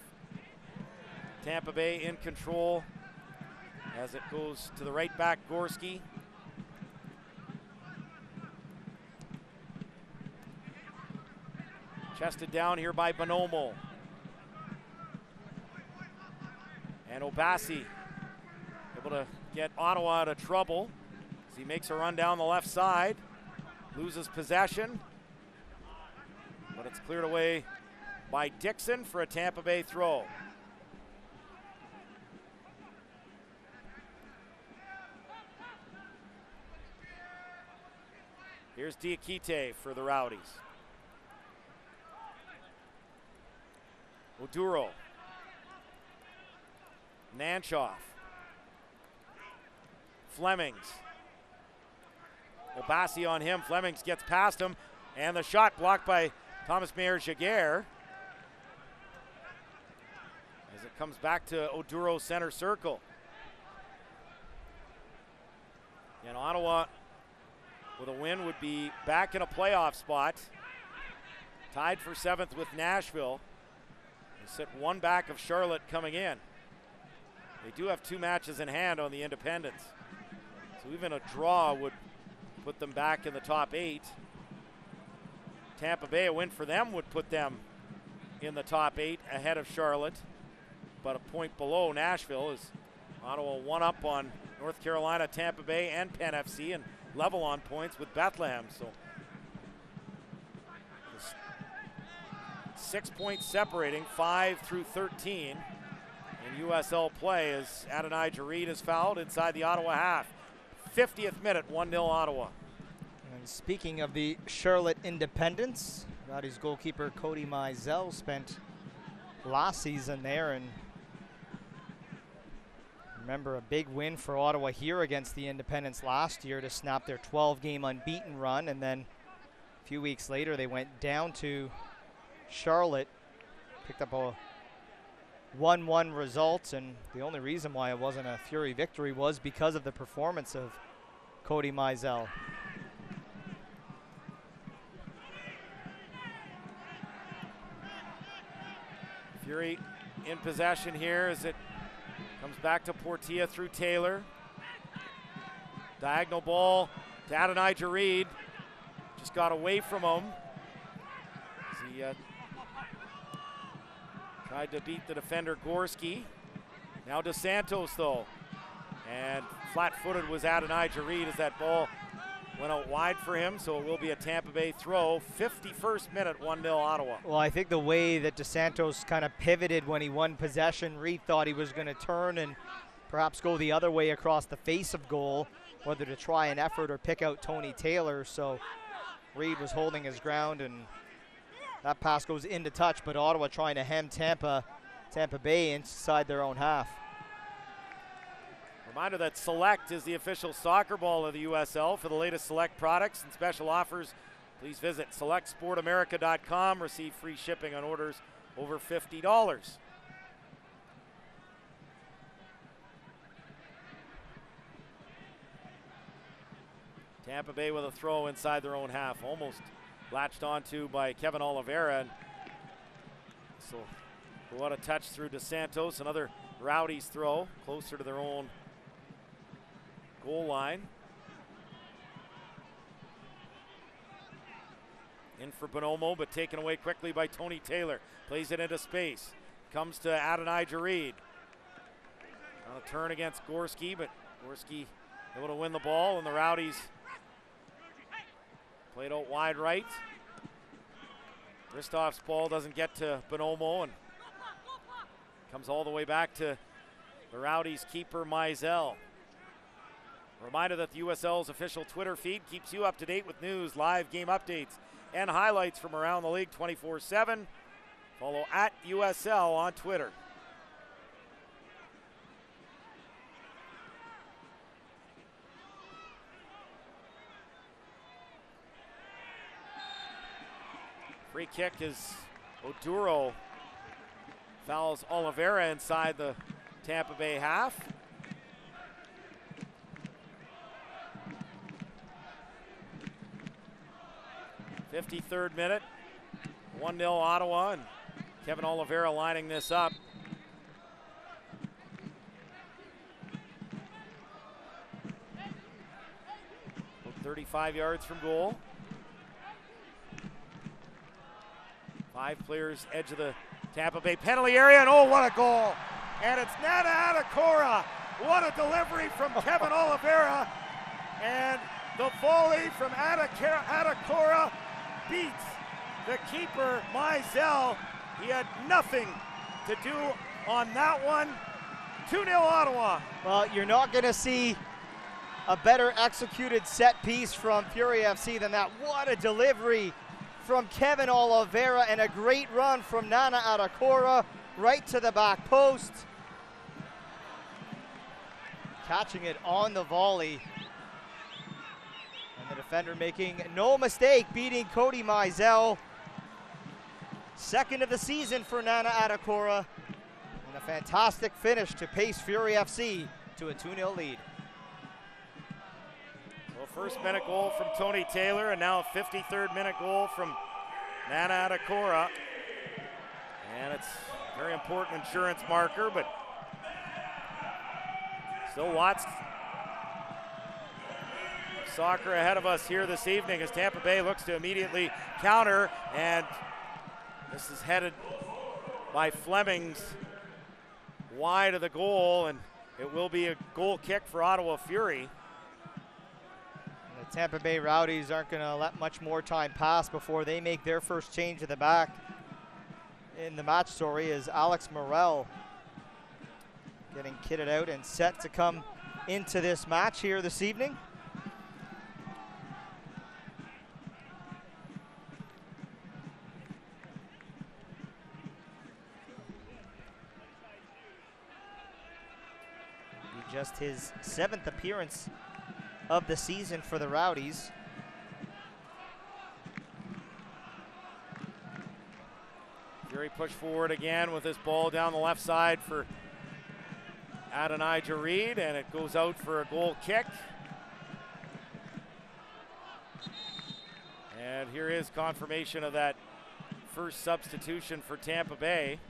Tampa Bay in control as it goes to the right back, Gorski. Chested down here by Bonomo. And Obasi able to get Ottawa out of trouble as he makes a run down the left side. Loses possession, but it's cleared away by Dixon for a Tampa Bay throw. Here's Diakite for the Rowdies. Oduro. Nanchoff. Flemings. Obasi on him. Flemings gets past him, and the shot blocked by Thomas Mayer-Jaguar. As it comes back to Oduro center circle. And Ottawa, with a win, would be back in a playoff spot. Tied for 7th with Nashville. They sit one back of Charlotte coming in. They do have 2 matches in hand on the Independents. So even a draw would put them back in the top 8. Tampa Bay, a win for them would put them in the top 8 ahead of Charlotte. But a point below Nashville is Ottawa 1 up on North Carolina, Tampa Bay, and Penn FC, and level on points with Bethlehem. So 6 points separating, 5 through 13 in USL play as Adonijah Reed is fouled inside the Ottawa half. 50th minute, 1-0 Ottawa. And speaking of the Charlotte Independents, Rowdies goalkeeper Cody Mizell spent last season there, and remember a big win for Ottawa here against the Independents last year to snap their 12-game unbeaten run, and then a few weeks later they went down to Charlotte, picked up a 1-1 result, and the only reason why it wasn't a Fury victory was because of the performance of Cody Mizell. Fury in possession here as it comes back to Portilla through Taylor. Diagonal ball to Adonijah Reed. Just got away from him. As he tried to beat the defender Gorski. Now DeSantos though. And flat-footed was Adonijah Reed as that ball went out wide for him, so it will be a Tampa Bay throw. 51st minute, 1-0 Ottawa. Well, I think the way that DeSantos kind of pivoted when he won possession, Reed thought he was going to turn and perhaps go the other way across the face of goal, whether to try an effort or pick out Tony Taylor. So Reed was holding his ground, and that pass goes into touch, but Ottawa trying to hem Tampa Bay inside their own half. Reminder that Select is the official soccer ball of the USL. For the latest Select products and special offers, please visit selectsportamerica.com. Receive free shipping on orders over $50. Tampa Bay with a throw inside their own half, almost latched onto by Kevin Oliveira. And so what a touch through DeSantos, another Rowdies throw closer to their own goal line. In for Bonomo, but taken away quickly by Tony Taylor. Plays it into space. Comes to Adonijah Reed. On a turn against Gorski, but Gorski able to win the ball, and the Rowdies played out wide right. Christoph's ball doesn't get to Bonomo, and comes all the way back to the Rowdies keeper Mizell. Reminder that the USL's official Twitter feed keeps you up to date with news, live game updates, and highlights from around the league 24/7. Follow at USL on Twitter. Free kick is Oduro fouls Oliveira inside the Tampa Bay half. 53rd minute, 1-0 Ottawa, and Kevin Oliveira lining this up. About 35 yards from goal. 5 players edge of the Tampa Bay penalty area, and oh, what a goal! And it's Nana Adakora. What a delivery from Kevin Oliveira, and the volley from Adakora beats the keeper, Mizell. He had nothing to do on that one. 2-0 Ottawa. Well, you're not going to see a better executed set piece from Fury FC than that. What a delivery from Kevin Oliveira, and a great run from Nana Adakora right to the back post. Catching it on the volley. The defender making no mistake, beating Cody Mizell. Second of the season for Nana Adakora. And a fantastic finish to pace Fury FC to a 2-0 lead. Well, first minute goal from Tony Taylor, and now a 53rd minute goal from Nana Adakora. And it's a very important insurance marker, but still lots soccer ahead of us here this evening as Tampa Bay looks to immediately counter, and this is headed by Flemings wide of the goal, and it will be a goal kick for Ottawa Fury. The Tampa Bay Rowdies aren't going to let much more time pass before they make their first change at the back in the match. Story is Alex Morel getting kitted out and set to come into this match here this evening. Just his 7th appearance of the season for the Rowdies. Fury push forward again with this ball down the left side for Adonijah Reed, and it goes out for a goal kick. And here is confirmation of that first substitution for Tampa Bay,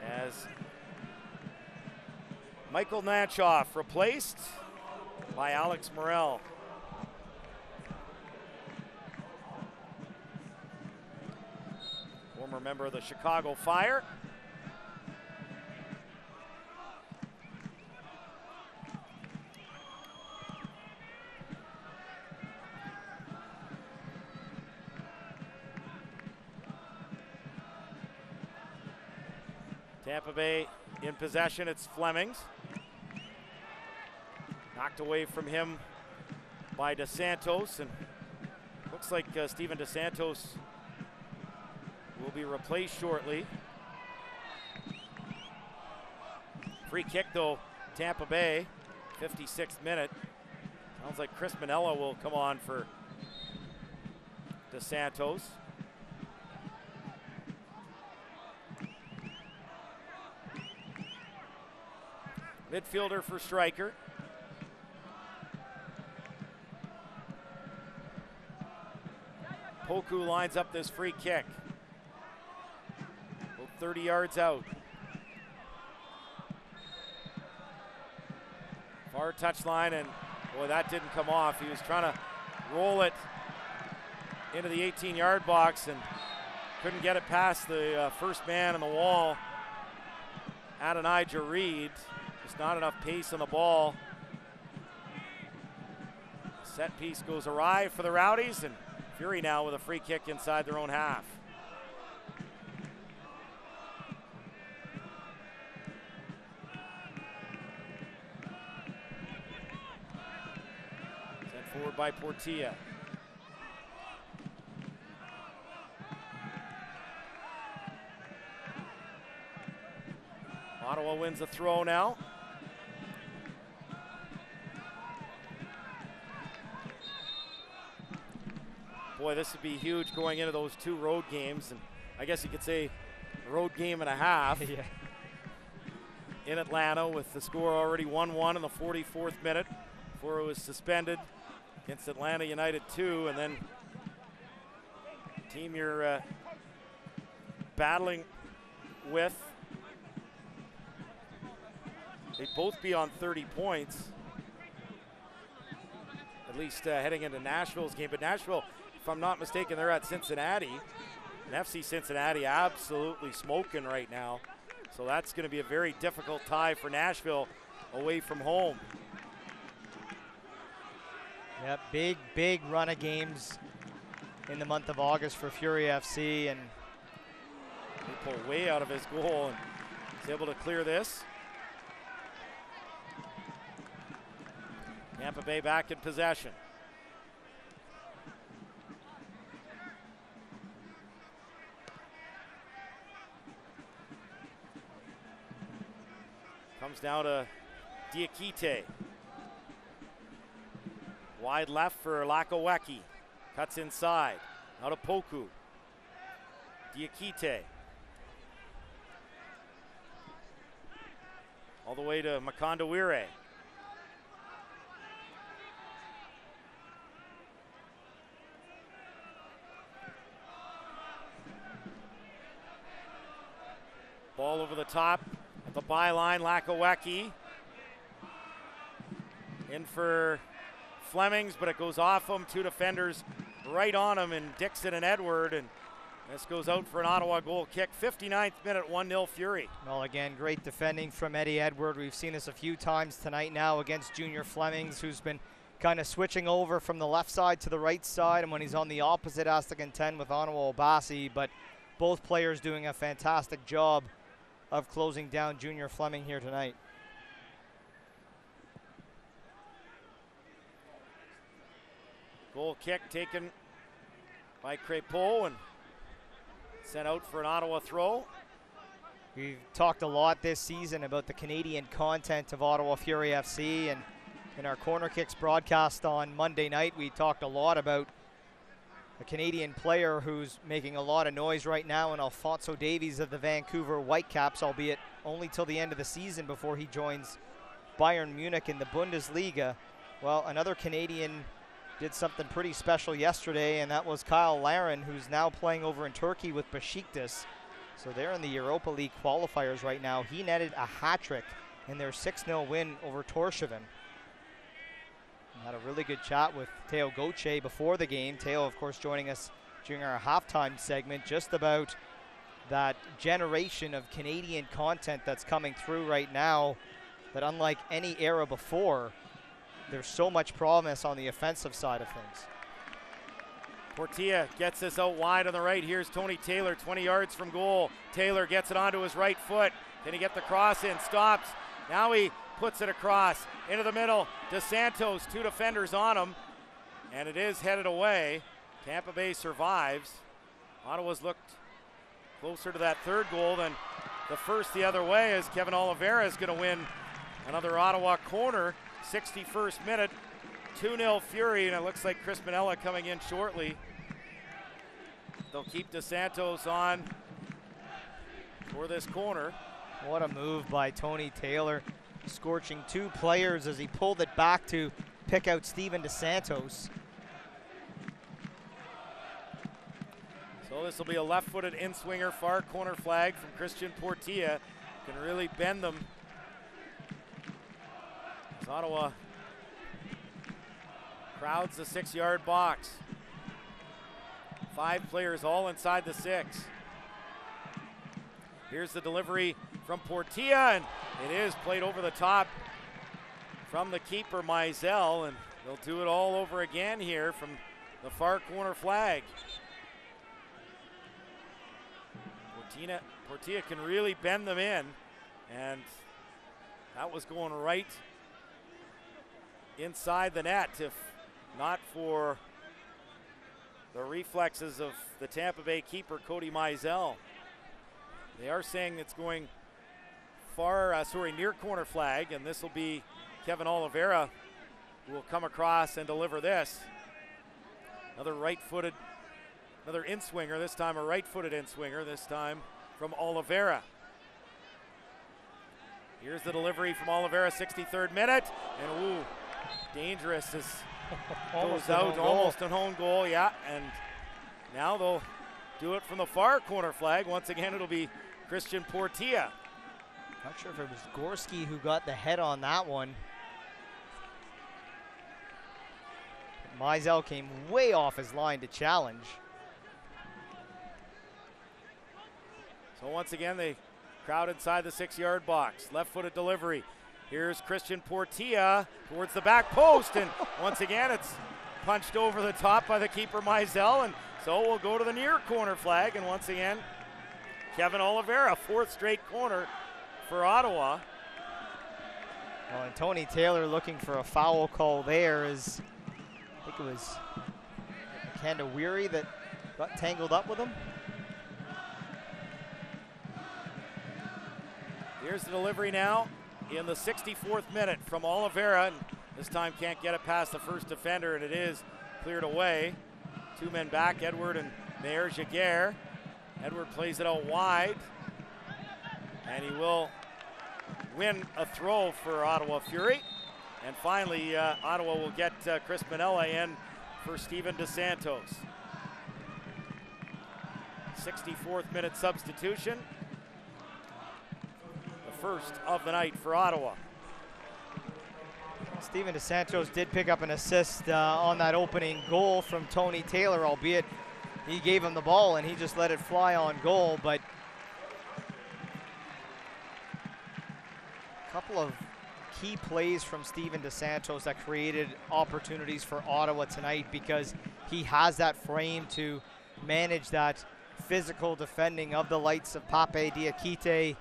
as Michael Natchoff replaced by Alex Morel. Former member of the Chicago Fire. Tampa Bay in possession, it's Flemings. Knocked away from him by DeSantos, and looks like Steven DeSantos will be replaced shortly. Free kick though, Tampa Bay, 56th minute. Sounds like Chris Manella will come on for DeSantos. Midfielder for Stryker. Poku lines up this free kick. 30 yards out. Far touchline, and boy, that didn't come off. He was trying to roll it into the 18-yard box and couldn't get it past the first man on the wall, Adonijah Reed. Just not enough pace on the ball. Set piece goes awry for the Rowdies, and Fury now with a free kick inside their own half. Sent forward by Portilla. Ottawa wins the throw now. Boy, this would be huge going into those two road games, and I guess you could say a road game and a half. Yeah. In Atlanta, with the score already 1-1 in the 44th minute before it was suspended against Atlanta United 2, and then the team you're battling with, they'd both be on 30 points, at least heading into Nashville's game. But Nashville, if I'm not mistaken, they're at Cincinnati. And FC Cincinnati absolutely smoking right now. So that's going to be a very difficult tie for Nashville away from home. Yeah, big run of games in the month of August for Fury FC, and he pulled way out of his goal and is able to clear this. Tampa Bay back in possession. Comes down to Diakite. Wide left for Lakawecki. Cuts inside. Now to Poku. Diakite. All the way to Makandawire. Ball over the top. At the byline, Lakawecki. In for Flemings, but it goes off him. Two defenders right on him, and Dixon and Edward, and this goes out for an Ottawa goal kick. 59th minute, 1-0 Fury. Well, again, great defending from Eddie Edward. We've seen this a few times tonight now against Junior Flemings, who's been kind of switching over from the left side to the right side, and when he's on the opposite has to contend with Ottawa Obasi, but both players doing a fantastic job of closing down Junior Fleming here tonight. Goal kick taken by Crépeau and sent out for an Ottawa throw. We've talked a lot this season about the Canadian content of Ottawa Fury FC, and in our Corner Kicks broadcast on Monday night, we talked a lot about a Canadian player who's making a lot of noise right now, and Alphonso Davies of the Vancouver Whitecaps, albeit only till the end of the season before he joins Bayern Munich in the Bundesliga. Well, another Canadian did something pretty special yesterday, and that was Kyle Larin, who's now playing over in Turkey with Besiktas. So they're in the Europa League qualifiers right now. He netted a hat-trick in their 6-0 win over Torshavn. Had a really good chat with Teo Gauthier before the game. Teo, of course, joining us during our halftime segment, just about that generation of Canadian content that's coming through right now, that unlike any era before, there's so much promise on the offensive side of things. Portilla gets this out wide on the right. Here's Tony Taylor, 20 yards from goal. Taylor gets it onto his right foot. Can he get the cross in? Stops. Now he puts it across into the middle. DeSantos, 2 defenders on him, and it is headed away. Tampa Bay survives. Ottawa's looked closer to that third goal than the first the other way, as Kevin Oliveira is going to win another Ottawa corner. 61st minute, 2-0 Fury, and it looks like Chris Manella coming in shortly. They'll keep DeSantos on for this corner. What a move by Tony Taylor, scorching 2 players as he pulled it back to pick out Steven DeSantos. So this will be a left-footed in-swinger, far corner flag from Christian Portilla. Can really bend them. As Ottawa crowds the 6-yard box. 5 players all inside the 6. Here's the delivery from Portilla, and it is played over the top from the keeper, Mizell, and they'll do it all over again here from the far corner flag. Portilla can really bend them in, and that was going right inside the net, if not for the reflexes of the Tampa Bay keeper, Cody Mizell. They are saying it's going near corner flag, and this will be Kevin Oliveira who will come across and deliver this. Another right-footed, another in-swinger, this time a right-footed in-swinger, this time from Oliveira. Here's the delivery from Oliveira, 63rd minute, and ooh, dangerous as goes out, almost an own goal, yeah, and now they'll do it from the far corner flag. Once again, it'll be Christian Portilla. Not sure if it was Gorski who got the head on that one. Mizell came way off his line to challenge. So once again, they crowd inside the 6-yard box. Left-footed delivery. Here's Christian Portilla towards the back post, and once again, it's punched over the top by the keeper, Mizell, and so we'll go to the near corner flag, and once again, Kevin Oliveira, 4th straight corner for Ottawa. Well, and Tony Taylor looking for a foul call there, as I think it was Kanda Weary that got tangled up with him. Here's the delivery now in the 64th minute from Oliveira, and this time can't get it past the first defender, and it is cleared away. 2 men back, Edward and Mayer Jaguar. Edward plays it out wide, and he will win a throw for Ottawa Fury. And finally, Ottawa will get Chris Manella in for Steven DeSantos. 64th minute substitution. The first of the night for Ottawa. Steven DeSantos did pick up an assist on that opening goal from Tony Taylor, albeit he gave him the ball and he just let it fly on goal. But a couple of key plays from Steven DeSantos that created opportunities for Ottawa tonight, because he has that frame to manage that physical defending of the likes of Pape Diakite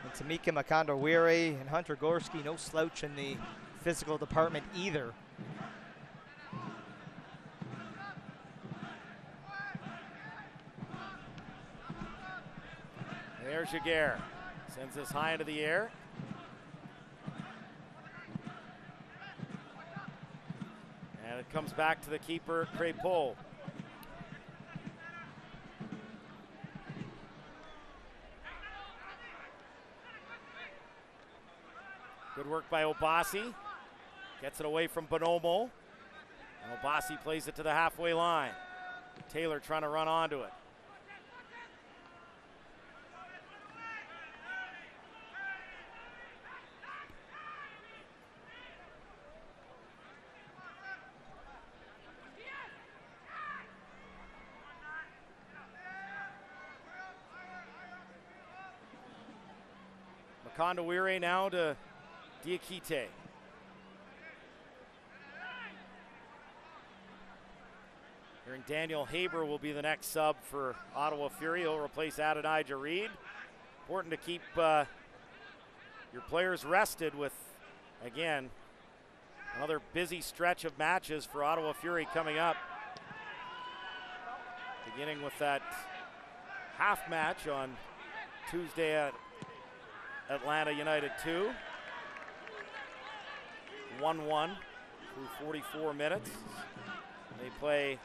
and Tamika Makanda-Wiri, and Hunter Gorski, no slouch in the physical department either. There's Jaguar. Sends this high into the air. And it comes back to the keeper, Crépeau. Good work by Obasi. Gets it away from Bonomo. And Obasi plays it to the halfway line. Taylor trying to run onto it. Makondawire now to Diakite. Hearing Daniel Haber will be the next sub for Ottawa Fury. He'll replace Adonijah Reed. Important to keep your players rested with, again, another busy stretch of matches for Ottawa Fury coming up. Beginning with that half match on Tuesday at Atlanta United 2. 1-1 through 44 minutes. They play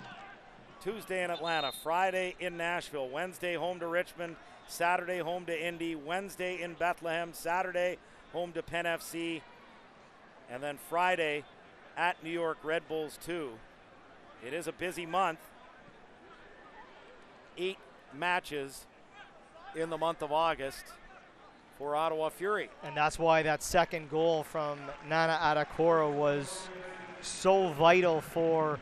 Tuesday in Atlanta, Friday in Nashville, Wednesday home to Richmond, Saturday home to Indy, Wednesday in Bethlehem, Saturday home to Penn FC, and then Friday at New York Red Bulls 2. It is a busy month. 8 matches in the month of August for Ottawa Fury. And that's why that second goal from Nana Adakora was so vital for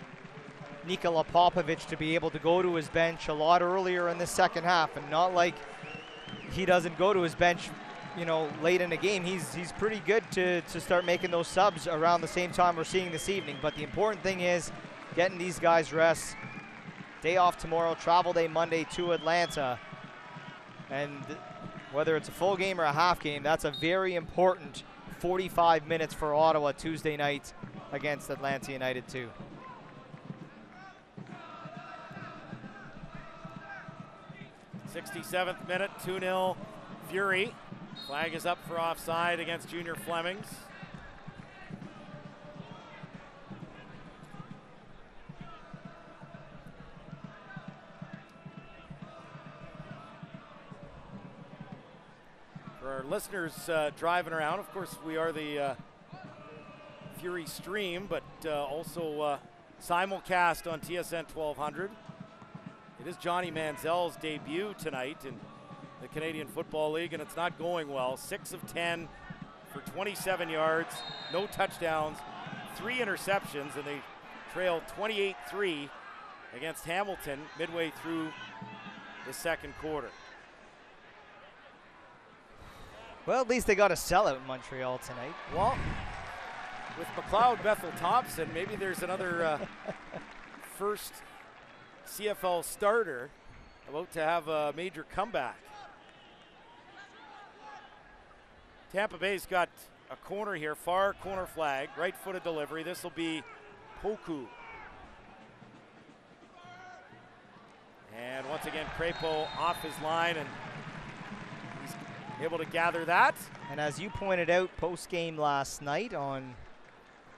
Nikola Popovic to be able to go to his bench a lot earlier in the second half, and not like he doesn't go to his bench, you know, late in the game. He's pretty good to start making those subs around the same time we're seeing this evening. But the important thing is getting these guys rest. Day off tomorrow, travel day Monday to Atlanta. And whether it's a full game or a half game, that's a very important 45 minutes for Ottawa Tuesday night against Atlanta United 2. '67th minute, 2-0 Fury. Flag is up for offside against Junior Flemings. For our listeners driving around, of course, we are the Fury stream, but also simulcast on TSN 1200. It is Johnny Manziel's debut tonight in the Canadian Football League, and it's not going well. 6 of 10 for 27 yards, no touchdowns, 3 interceptions, and they trailed 28-3 against Hamilton midway through the second quarter. Well, at least they got a sellout in Montreal tonight. Well, with McLeod Bethel Thompson, maybe there's another first CFL starter about to have a major comeback. Tampa Bay's got a corner here, far corner flag, right-footed delivery. This will be Poku. And once again, Crepeau off his line, and he's able to gather that. And as you pointed out post-game last night on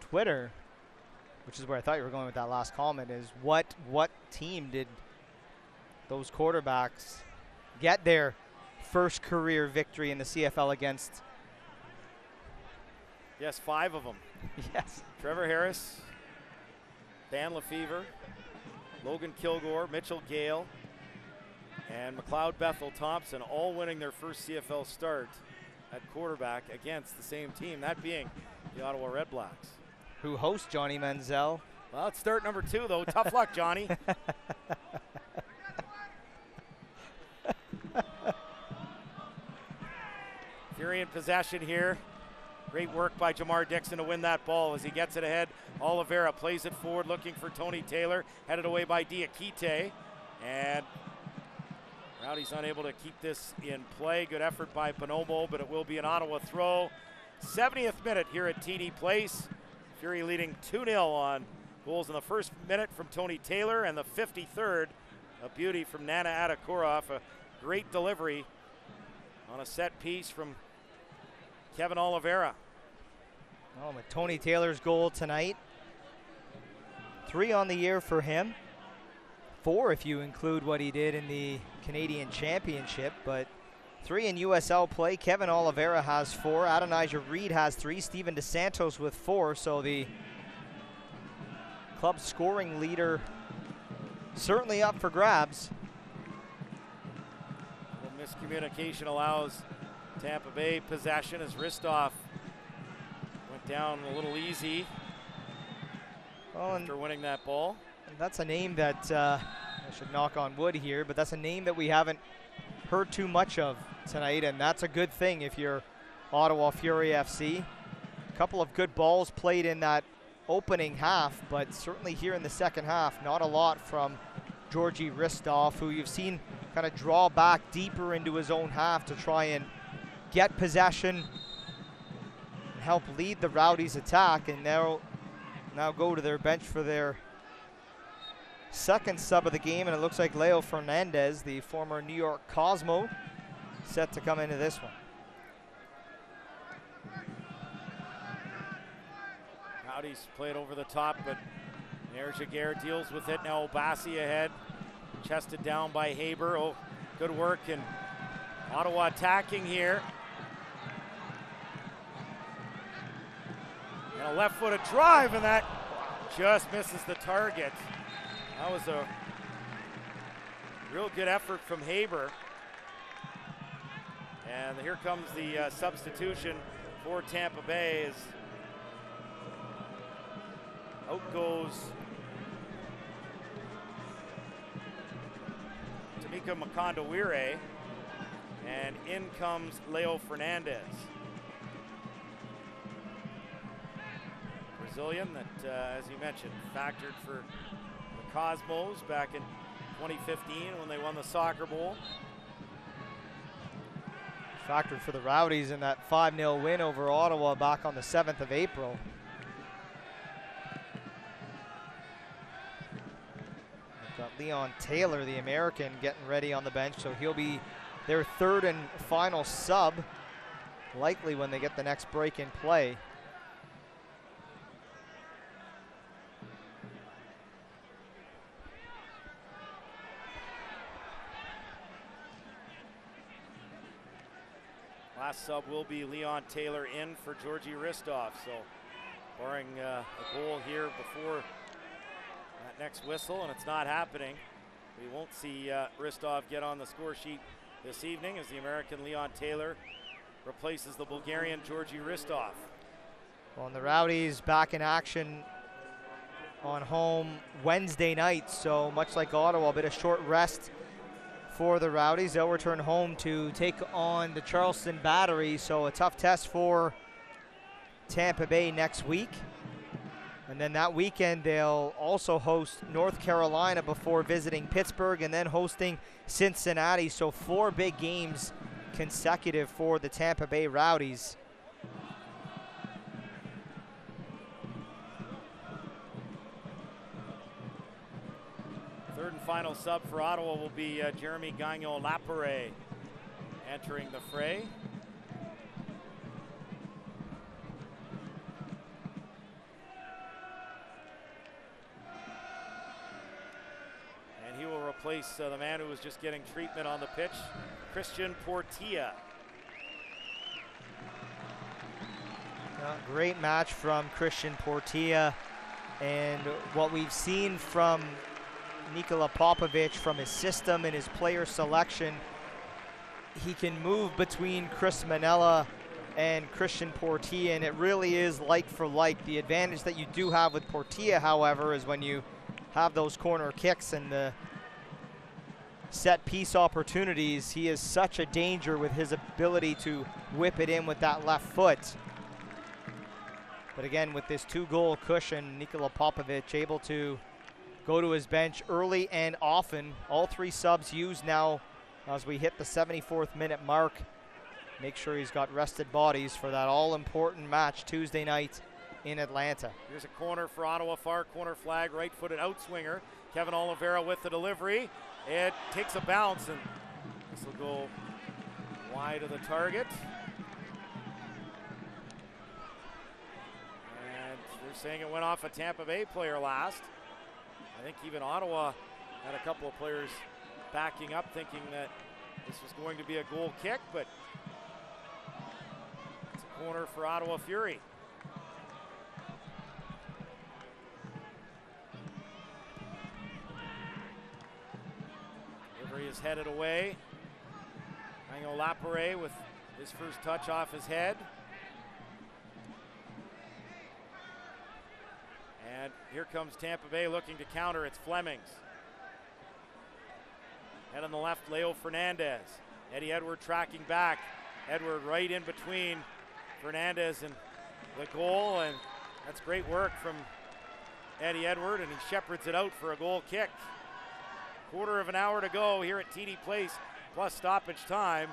Twitter, which is where I thought you were going with that last comment, is what team did those quarterbacks get their first career victory in the CFL against? Yes, 5 of them. Yes. Trevor Harris, Dan Lefevre, Logan Kilgore, Mitchell Gale, and McLeod Bethel Thompson, all winning their first CFL start at quarterback against the same team, that being the Ottawa Red Blacks. Who hosts Johnny Manziel. Well, it's start number 2, though. Tough luck, Johnny. Fury in possession here. Great work by Jamar Dixon to win that ball as he gets it ahead. Oliveira plays it forward, looking for Tony Taylor. Headed away by Diakite. And Rowdies unable to keep this in play. Good effort by Bonomo, but it will be an Ottawa throw. 70th minute here at TD Place. Fury leading 2-0 on goals in the first minute from Tony Taylor, and the 53rd, a beauty from Nana Adakora off a great delivery on a set piece from Kevin Oliveira. Oh, with Tony Taylor's goal tonight. 3 on the year for him. 4 if you include what he did in the Canadian Championship, but 3 in USL play. Kevin Oliveira has 4. Adonijah Reed has 3. Steven DeSantos with 4. So the club scoring leader certainly up for grabs. Miscommunication allows Tampa Bay possession as Ristov went down a little easy after winning that ball. And that's a name that I should knock on wood here, but that's a name that we haven't heard too much of tonight, and that's a good thing if you're Ottawa Fury FC. A couple of good balls played in that opening half, but certainly here in the second half, not a lot from Georgi Ristov, who you've seen kind of draw back deeper into his own half to try and get possession, help lead the Rowdies attack, and now go to their bench for their second sub of the game, and it looks like Leo Fernandez, the former New York Cosmo, set to come into this one. Rowdies play it over the top, but Nair Jaguar deals with it. Now Obasi ahead, chested down by Haber. Oh, good work, and Ottawa attacking here. And a left-footed drive, and that just misses the target. That was a real good effort from Haber. And here comes the substitution for Tampa Bay. As out goes Tamika Makandawire, and in comes Leo Fernandez. Brazilian that, as you mentioned, factored for the Cosmos back in 2015 when they won the Soccer Bowl. Factored for the Rowdies in that 5-0 win over Ottawa back on the 7th of April. We've got Leon Taylor, the American, getting ready on the bench, so he'll be their third and final sub, likely when they get the next break in play. Last sub will be Leon Taylor in for Georgi Ristov. So barring a goal here before that next whistle, and it's not happening, we won't see Ristov get on the score sheet this evening as the American Leon Taylor replaces the Bulgarian Georgi Ristov. Well, and the Rowdies back in action on home Wednesday night, so much like Ottawa, a bit of short rest for the Rowdies. They'll return home to take on the Charleston Battery, so a tough test for Tampa Bay next week. And then that weekend they'll also host North Carolina before visiting Pittsburgh and then hosting Cincinnati. So 4 big games consecutive for the Tampa Bay Rowdies. Third and final sub for Ottawa will be Jeremy Gagnon-Lapare entering the fray. And he will replace the man who was just getting treatment on the pitch, Christian Portilla. Great match from Christian Portilla, and what we've seen from Nikola Popovic, from his system and his player selection, he can move between Chris Manella and Christian Portilla, and it really is like for like. The advantage that you do have with Portilla, however, is when you have those corner kicks and the set piece opportunities, he is such a danger with his ability to whip it in with that left foot. But again, with this 2-goal cushion, Nikola Popovic able to go to his bench early and often. All 3 subs used now as we hit the 74th minute mark. Make sure he's got rested bodies for that all-important match Tuesday night in Atlanta. Here's a corner for Ottawa, far corner flag, right-footed outswinger. Kevin Oliveira with the delivery. It takes a bounce, and this will go wide of the target. And they're saying it went off a Tampa Bay player last. I think even Ottawa had a couple of players backing up, thinking that This was going to be a goal kick, but it's a corner for Ottawa Fury. Delivery is headed away. Angel Lapore with his first touch off his head. And here comes Tampa Bay looking to counter. It's Flemings. Head on the left, Leo Fernandez. Eddie Edward tracking back. Edward right in between Fernandez and the goal, and that's great work from Eddie Edward, and he shepherds it out for a goal kick. Quarter of an hour to go here at TD Place, plus stoppage time,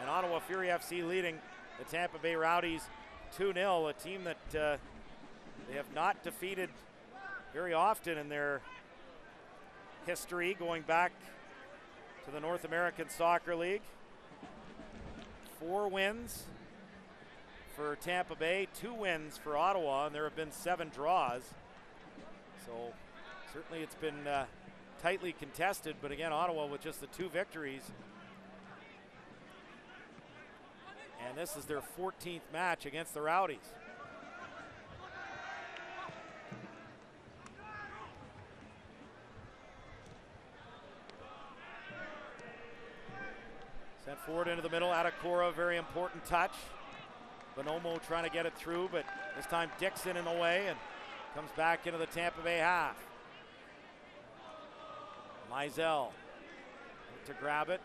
and Ottawa Fury FC leading the Tampa Bay Rowdies 2-0, a team that they have not defeated very often in their history, going back to the North American Soccer League. 4 wins for Tampa Bay, 2 wins for Ottawa, and there have been 7 draws. So certainly it's been tightly contested, but again, Ottawa with just the 2 victories. And this is their 14th match against the Rowdies. Sent forward into the middle, Adekora, very important touch. Bonomo trying to get it through, but this time Dixon in the way and comes back into the Tampa Bay half. Mizell to grab it.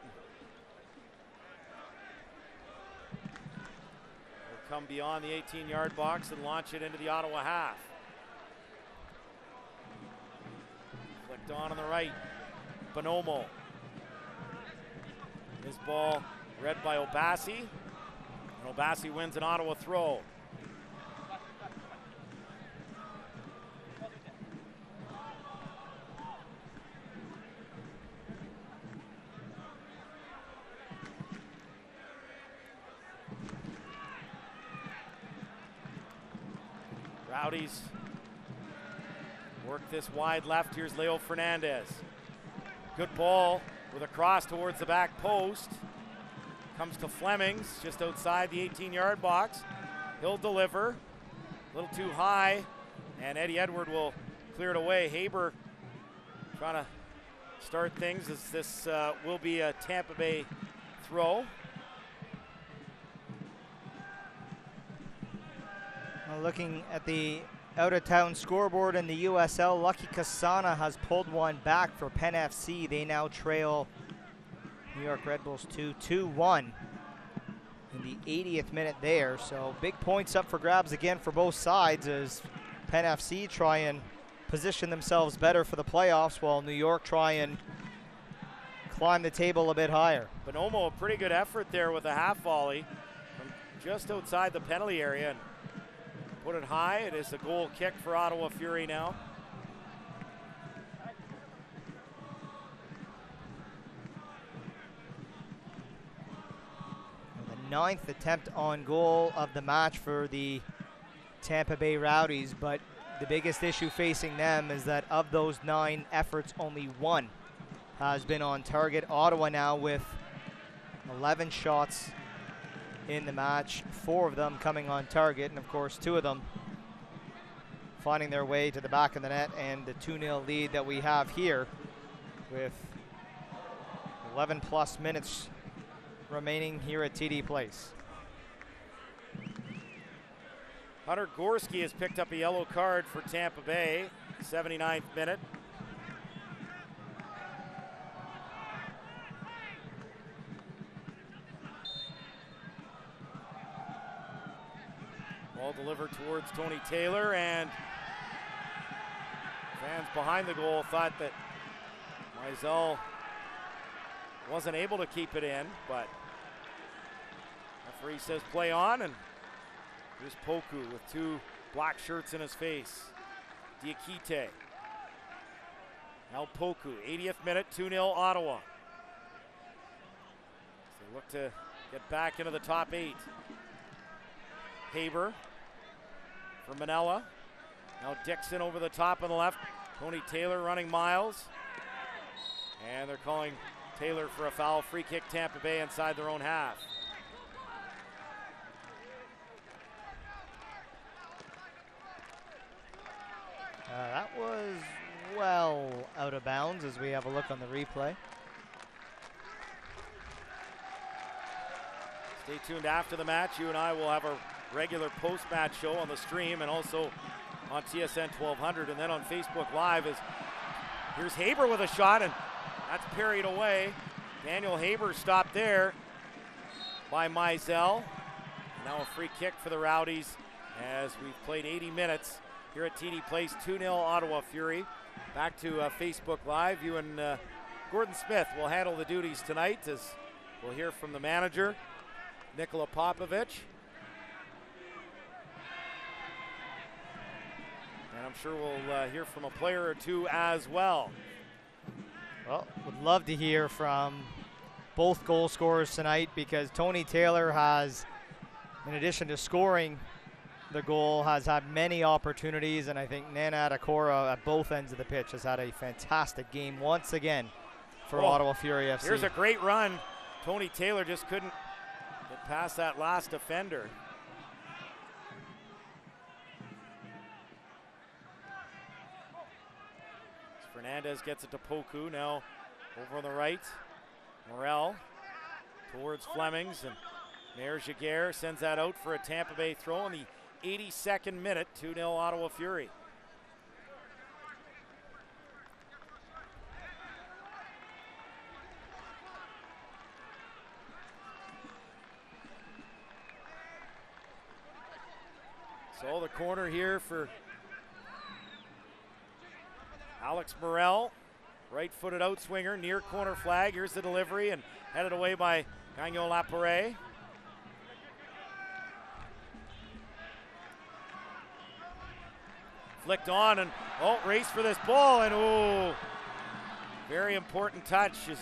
Will come beyond the 18-yard box and launch it into the Ottawa half. Flicked on the right, Bonomo. His ball read by Obasi, and Obasi wins an Ottawa throw. Rowdies work this wide left. Here's Leo Fernandez. Good ball with a cross towards the back post. Comes to Flemings just outside the 18-yard box. He'll deliver. A little too high, and Eddie Edward will clear it away. Haber trying to start things as this will be a Tampa Bay throw. Well, looking at the out-of-town scoreboard in the USL, Lucky Kasana has pulled one back for Penn FC. They now trail New York Red Bulls 2-1 in the 80th minute there. So big points up for grabs again for both sides as Penn FC try and position themselves better for the playoffs while New York try and climb the table a bit higher. Bonomo, a pretty good effort there with a half volley from just outside the penalty area and put it high. It is a goal kick for Ottawa Fury now. The 9th attempt on goal of the match for the Tampa Bay Rowdies, but the biggest issue facing them is that of those 9 efforts, only 1 has been on target. Ottawa now with 11 shots in the match, 4 of them coming on target, and of course 2 of them finding their way to the back of the net, and the 2-0 lead that we have here with 11 plus minutes remaining here at TD Place. Hunter Gorski has picked up a yellow card for Tampa Bay, 79th minute. Ball delivered towards Tony Taylor, and fans behind the goal thought that Mizell wasn't able to keep it in, but referee says play on, and here's Poku with 2 black shirts in his face. Diakite. Now Poku, 80th minute, 2-0 Ottawa. So they look to get back into the top 8. Haber for Manella. Now Dixon over the top on the left. Tony Taylor running miles. And they're calling Taylor for a foul. Free kick Tampa Bay inside their own half. That was well out of bounds as we have a look on the replay. Stay tuned after the match. You and I will have a regular post-match show on the stream and also on TSN 1200 and then on Facebook Live. Here's Haber with a shot, and that's parried away. Daniel Haber stopped there by Mizell. Now a free kick for the Rowdies as we've played 80 minutes here at TD Place. 2-0 Ottawa Fury. Back to Facebook Live. You and Gordon Smith will handle the duties tonight as we'll hear from the manager, Nikola Popovich. And I'm sure we'll hear from a player or two as well. Well, would love to hear from both goal scorers tonight because Tony Taylor has, in addition to scoring the goal, has had many opportunities, and I think Nana Adekora at both ends of the pitch has had a fantastic game once again for Ottawa Fury FC. Here's a great run. Tony Taylor just couldn't get past that last defender. Fernandez gets it to Poku, now over on the right. Morel towards Flemings, and Mayor Giguère sends that out for a Tampa Bay throw in the 82nd minute. 2-0 Ottawa Fury. So the corner here for Alex Morel, right-footed outswinger, near corner flag. Here's the delivery and headed away by Gagnon Laparé. Flicked on and race for this ball, and very important touch as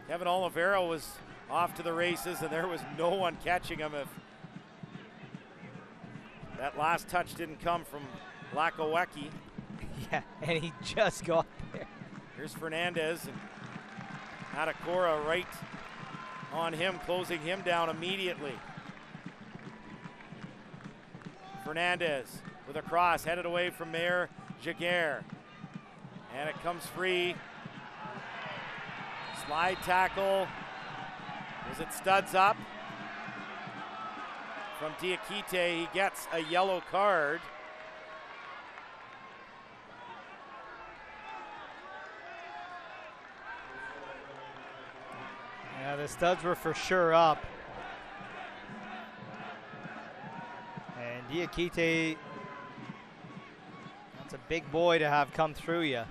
Kevin Oliveira was off to the races and there was no one catching him. If that last touch didn't come from Lakowecki. Yeah, and he just got there. Here's Fernandez, and Adekora right on him, closing him down immediately. Fernandez with a cross, headed away from Mayor Giguère. And it comes free. Slide tackle. Was it studs up? From Diakite, he gets a yellow card. Yeah, the studs were for sure up. And Diakite, that's a big boy to have come through you.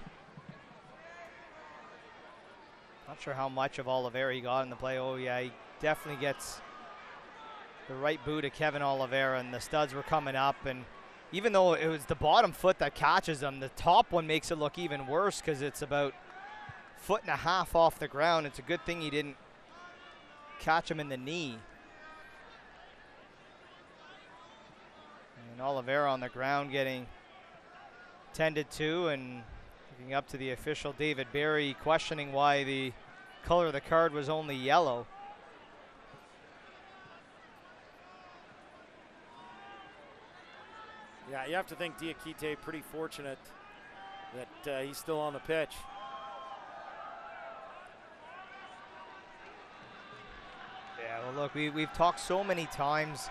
Not sure how much of Oliveira he got in the play. Oh yeah, he definitely gets the right boot of Kevin Oliveira, and the studs were coming up, and even though it was the bottom foot that catches him, the top one makes it look even worse because it's about 1.5 feet off the ground. It's a good thing he didn't catch him in the knee. And Oliveira on the ground getting tended to, and looking up to the official David Barry, questioning why the color of the card was only yellow. Yeah, you have to think Diakite pretty fortunate that he's still on the pitch. Yeah, well, look, we've talked so many times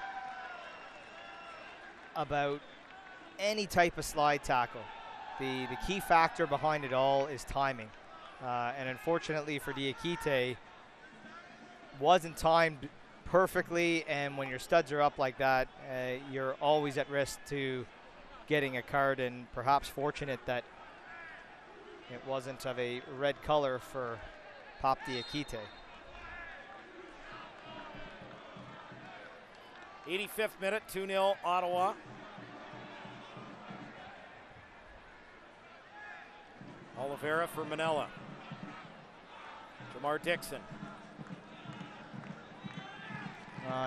about any type of slide tackle. The key factor behind it all is timing. And unfortunately for Diakite, wasn't timed perfectly, and when your studs are up like that, you're always at risk to getting a card, and perhaps fortunate that it wasn't of a red color for Pop Diakite. 85th minute, 2-0 Ottawa. Oliveira for Manella. Jamar Dixon.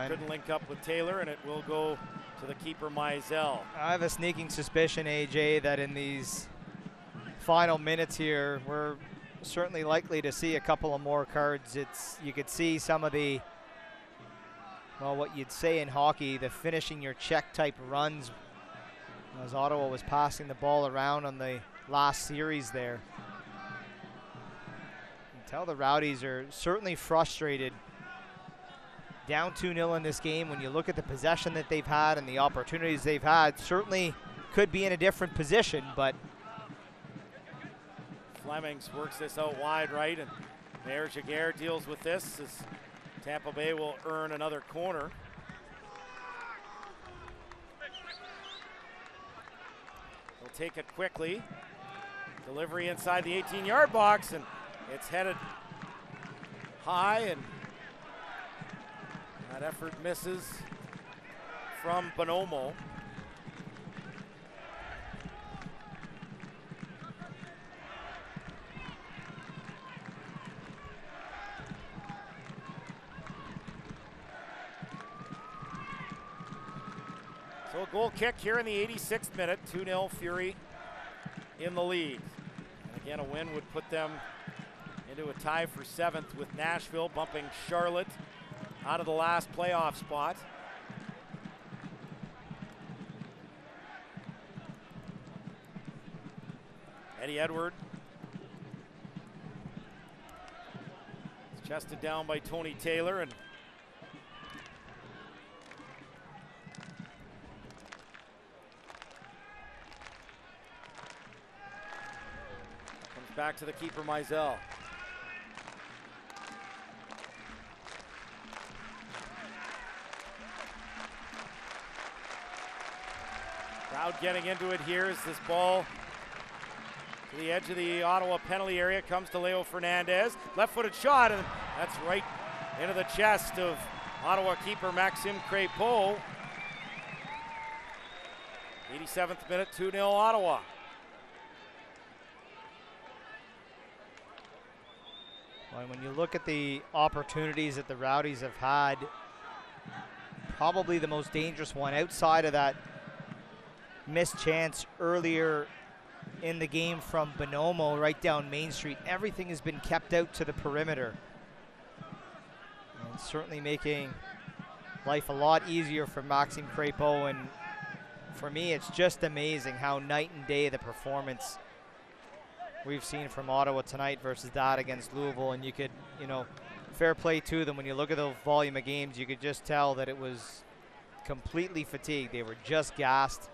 Couldn't link up with Taylor, and it will go to the keeper, Mizell. I have a sneaking suspicion, AJ, that in these final minutes here, we're certainly likely to see a couple of more cards. You could see some of the, well, what you'd say in hockey, the finishing your check type runs, as Ottawa was passing the ball around on the last series there. You can tell the Rowdies are certainly frustrated. Down 2-0 in this game. When you look at the possession that they've had and the opportunities they've had, certainly could be in a different position, but Flemings works this out wide right, and Mayor Jaguar deals with this as Tampa Bay will earn another corner. They'll take it quickly. Delivery inside the 18-yard box, and it's headed high, and that effort misses from Bonomo. So a goal kick here in the 86th minute, 2-0 Fury in the lead. And again, a win would put them into a tie for 7th with Nashville, bumping Charlotte out of the last playoff spot. Eddie Edward. It's chested down by Tony Taylor, and back to the keeper, Mizell. Crowd getting into it here as this ball to the edge of the Ottawa penalty area comes to Leo Fernandez. Left-footed shot, and that's right into the chest of Ottawa keeper Maxime Crépeau. 87th minute, 2-0 Ottawa. Well, when you look at the opportunities that the Rowdies have had, probably the most dangerous one outside of that missed chance earlier in the game from Bonomo right down Main Street, everything has been kept out to the perimeter. And certainly making life a lot easier for Maxime Crépeau, and for me it's just amazing how night and day the performance we've seen from Ottawa tonight versus that against Louisville. And you could, fair play to them. When you look at the volume of games, you could just tell that it was completely fatigued. They were just gassed.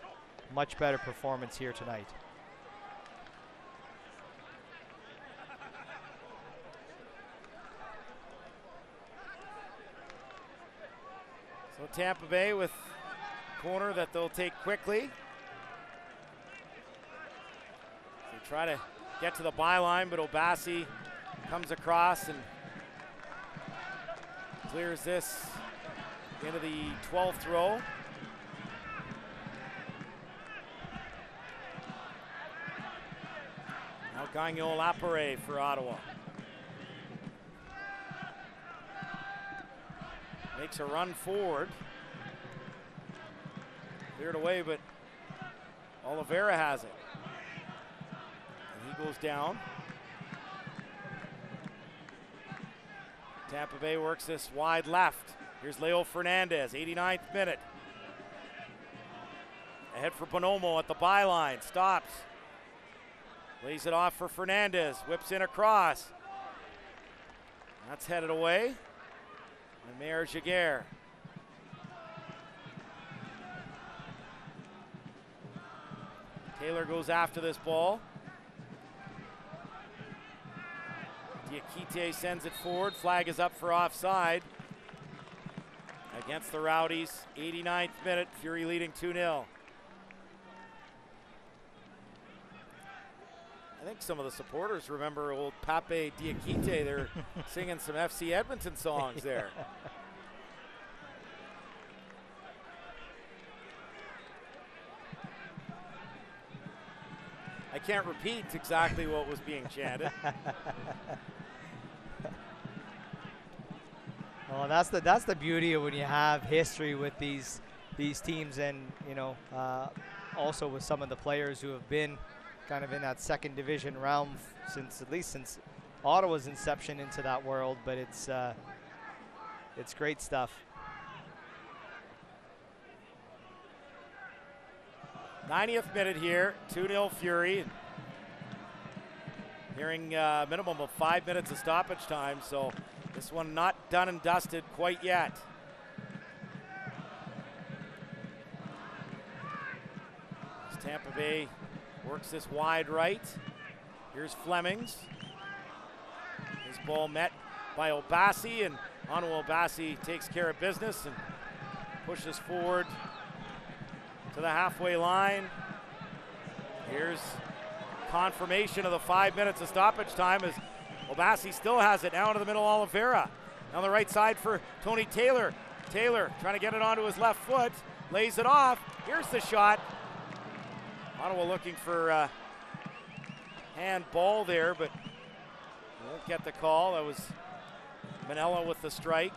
Much better performance here tonight. So Tampa Bay with corner that they'll take quickly. They try to get to the byline, but Obasi comes across and clears this into the 12th row. Now Gagnon Lapare for Ottawa. Makes a run forward. Cleared away, but Oliveira has it. He goes down. Tampa Bay works this wide left. Here's Leo Fernandez, 89th minute. Ahead for Bonomo at the byline, stops. Lays it off for Fernandez, whips in across. That's headed away. And Mayor Jaguar. Taylor goes after this ball. Diakite sends it forward. Flag is up for offside against the Rowdies. 89th minute, Fury leading 2-0. I think some of the supporters remember old Pape Diakite. They're singing some FC Edmonton songs there. I can't repeat exactly what was being chanted. Well, that's the beauty of when you have history with these teams, and also with some of the players who have been kind of in that second division realm since Ottawa's inception into that world, but it's great stuff. 90th minute here, 2-0 Fury. Hearing a minimum of 5 minutes of stoppage time, so this one not done and dusted quite yet. As Tampa Bay works this wide right. Here's Flemings. His ball met by Obasi, and Anu Obasi takes care of business and pushes forward to the halfway line. Here's confirmation of the 5 minutes of stoppage time as Obasi still has it now into the middle. Oliveira on the right side for Tony Taylor. Taylor trying to get it onto his left foot, lays it off. Here's the shot. Ottawa looking for handball there, but won't get the call. That was Manella with the strike.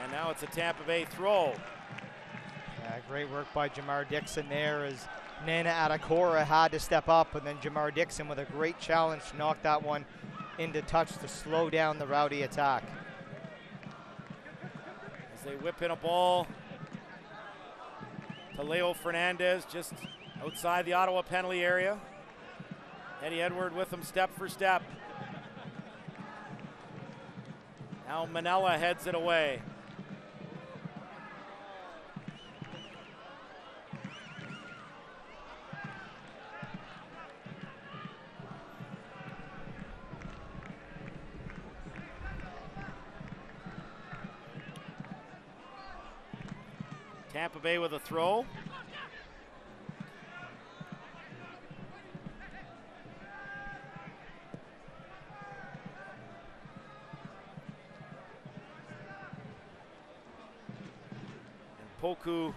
And now it's a Tampa Bay throw. Yeah, great work by Jamar Dixon there as Nana Atakora had to step up, and then Jamar Dixon with a great challenge to knock that one into touch to slow down the Rowdy attack. As they whip in a ball to Leo Fernandez just outside the Ottawa penalty area. Eddie Edward with him step for step. Now Manella heads it away. Tampa Bay with a throw. And Poku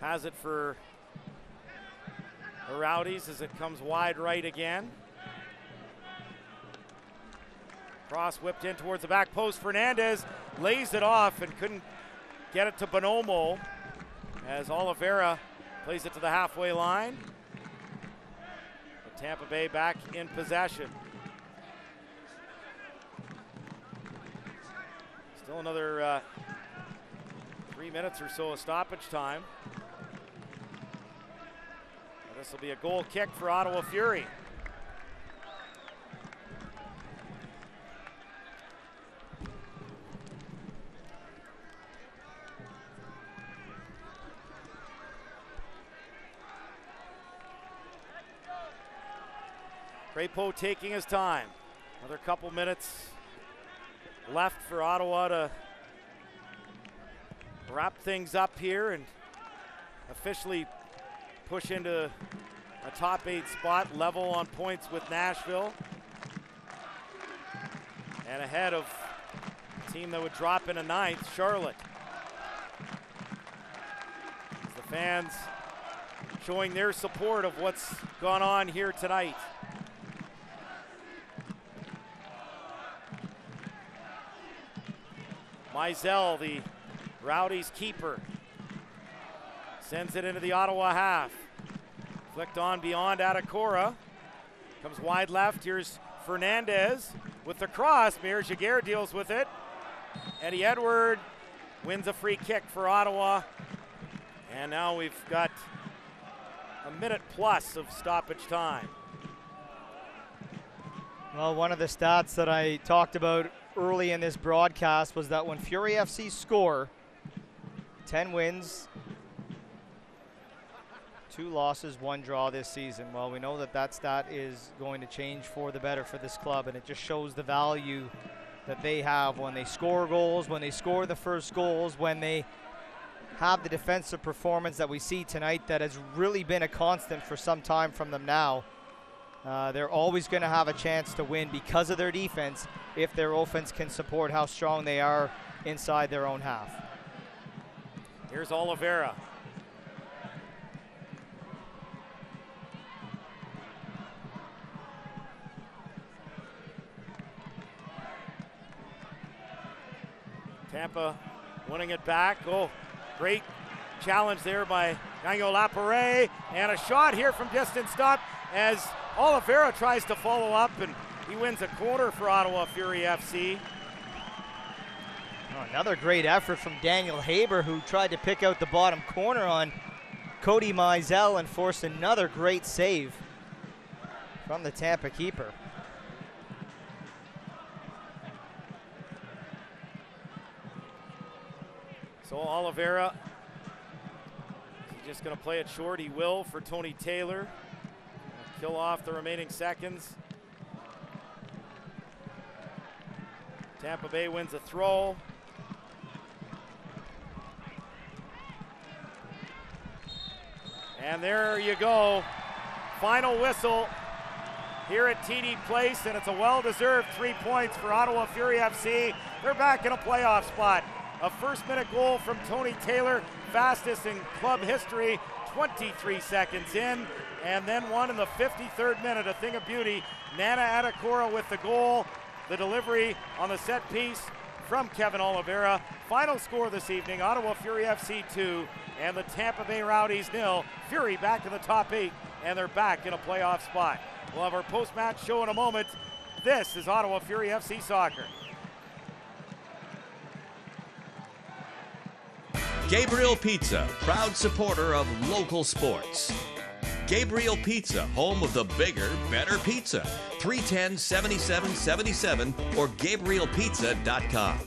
has it for the Rowdies as it comes wide right again. Cross whipped in towards the back post. Fernandez lays it off and couldn't get it to Bonomo as Oliveira plays it to the halfway line. But Tampa Bay back in possession. Still another 3 minutes or so of stoppage time. This will be a goal kick for Ottawa Fury. Crépeau taking his time. Another couple minutes left for Ottawa to wrap things up here and officially push into a top 8 spot, level on points with Nashville. And ahead of the team that would drop into 9th, Charlotte. As the fans showing their support of what's gone on here tonight. Mizell, the Rowdies keeper, sends it into the Ottawa half. Flicked on beyond Atakora. Comes wide left. Here's Fernandez with the cross. Mir Jaguar deals with it. Eddie Edward wins a free kick for Ottawa. And now we've got a minute plus of stoppage time. Well, one of the stats that I talked about early in this broadcast was that when Fury FC score, 10 wins, 2 losses, 1 draw this season. Well, we know that that stat is going to change for the better for this club, and it just shows the value that they have when they score goals, when they score the first goals, when they have the defensive performance that we see tonight that has really been a constant for some time from them now. They're always going to have a chance to win because of their defense if their offense can support how strong they are inside their own half. Here's Oliveira. Tampa winning it back. Oh, great challenge there by Gagnon Laparé. And a shot here from distance stop as Oliveira tries to follow up, and he wins a corner for Ottawa Fury FC. Oh, another great effort from Daniel Haber, who tried to pick out the bottom corner on Cody Mizell and forced another great save from the Tampa keeper. So Oliveira, he's just going to play it short. He will for Tony Taylor. Kill off the remaining seconds. Tampa Bay wins a throw. And there you go. Final whistle here at TD Place, and it's a well-deserved 3 points for Ottawa Fury FC. They're back in a playoff spot. A first-minute goal from Tony Taylor, fastest in club history, 23 seconds in. And then one in the 53rd minute, a thing of beauty. Nana Adekora with the goal. The delivery on the set piece from Kevin Oliveira. Final score this evening, Ottawa Fury FC 2 and the Tampa Bay Rowdies 0. Fury back to the top 8, and they're back in a playoff spot. We'll have our post-match show in a moment. This is Ottawa Fury FC Soccer. Gabriel Pizza, proud supporter of local sports. Gabriel Pizza, home of the bigger, better pizza. 310-7777 or GabrielPizza.com.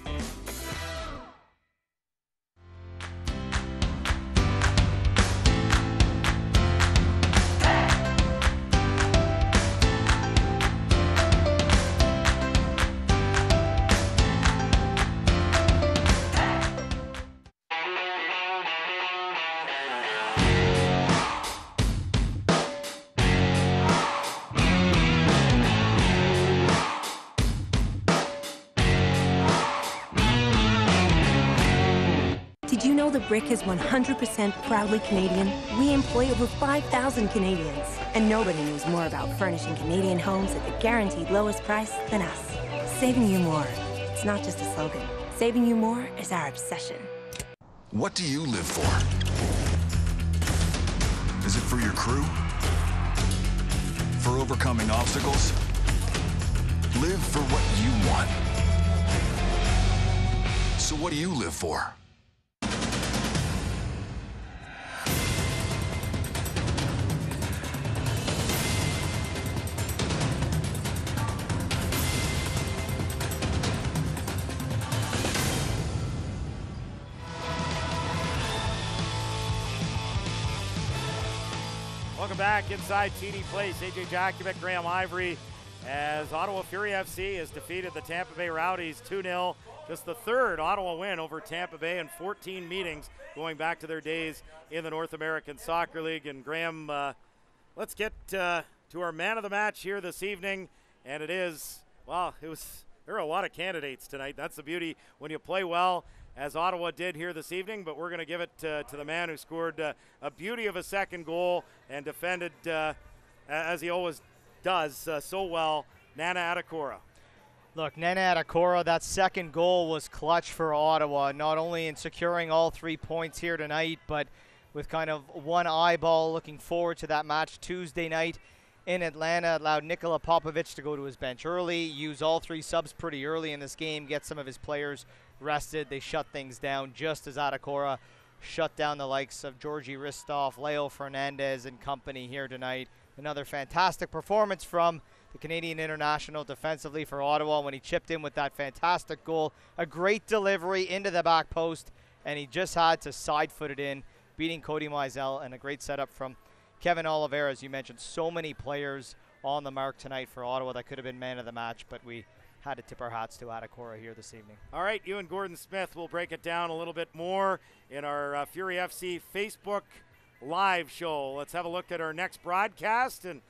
Did you know the Brick is 100% proudly Canadian? We employ over 5,000 Canadians, and nobody knows more about furnishing Canadian homes at the guaranteed lowest price than us. Saving you more. It's not just a slogan. Saving you more is our obsession. What do you live for? Is it for your crew? For overcoming obstacles? Live for what you want. So what do you live for? Welcome back inside TD Place. AJ Jakubik, Graham Ivory, as Ottawa Fury FC has defeated the Tampa Bay Rowdies 2-0. Just the third Ottawa win over Tampa Bay in 14 meetings going back to their days in the North American Soccer League. And Graham, let's get to our man of the match here this evening. And it is, well, there are a lot of candidates tonight. That's the beauty when you play well, as Ottawa did here this evening, but we're going to give it to the man who scored a beauty of a second goal and defended, as he always does, so well, Nana Adekora. Look, Nana Adekora, that second goal was clutch for Ottawa, not only in securing all 3 points here tonight, but with kind of one eyeball looking forward to that match Tuesday night in Atlanta. Allowed Nikola Popovic to go to his bench early, use all 3 subs pretty early in this game, get some of his players rested. They shut things down just as Adekora shut down the likes of Georgi Ristov, Leo Fernandez and company here tonight. Another fantastic performance from the Canadian international defensively for Ottawa when he chipped in with that fantastic goal. A great delivery into the back post, and he just had to side-foot it in, beating Cody Mizell, and a great setup from Kevin Oliveira. As you mentioned, so many players on the mark tonight for Ottawa that could have been man of the match, but we had to tip our hats to Adekora here this evening. All right, you and Gordon Smith will break it down a little bit more in our Fury FC Facebook live show. Let's have a look at our next broadcast. And,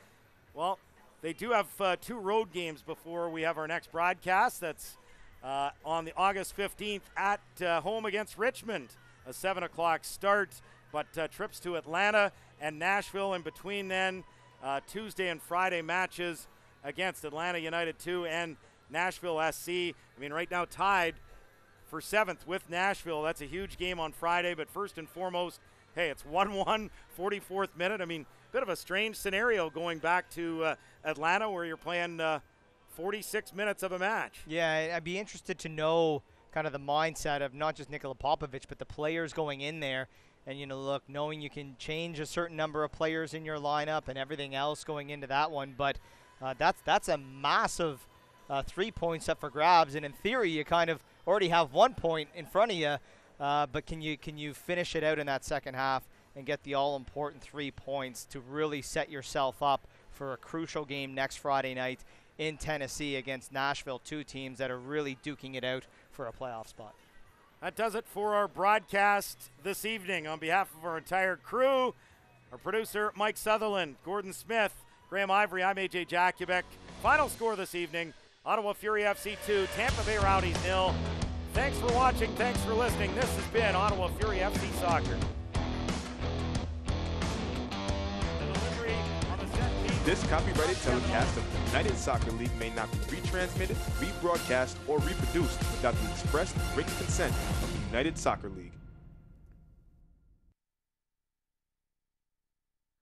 well, they do have 2 road games before we have our next broadcast. That's on the August 15th at home against Richmond. A 7 o'clock start, but trips to Atlanta and Nashville in between then. Tuesday and Friday matches against Atlanta United 2 and Nashville SC. I mean, right now tied for 7th with Nashville. That's a huge game on Friday, but first and foremost, Hey, it's 1-1, 44th minute. I mean, bit of a strange scenario going back to Atlanta where you're playing 46 minutes of a match. Yeah, I'd be interested to know kind of the mindset of not just Nikola Popovic, but the players going in there. And, look, knowing you can change a certain number of players in your lineup and everything else going into that one. But that's a massive 3 points up for grabs. And in theory, you kind of already have 1 point in front of you. But can you finish it out in that second half and get the all-important 3 points to really set yourself up for a crucial game next Friday night in Tennessee against Nashville, two teams that are really duking it out for a playoff spot. That does it for our broadcast this evening. On behalf of our entire crew, our producer, Mike Sutherland, Gordon Smith, Graham Ivory, I'm AJ Jakubik. Final score this evening, Ottawa Fury FC 2, Tampa Bay Rowdies 0. Thanks for watching. Thanks for listening. This has been Ottawa Fury FC Soccer. This copyrighted telecast of the United Soccer League may not be retransmitted, rebroadcast, or reproduced without the express written consent of the United Soccer League.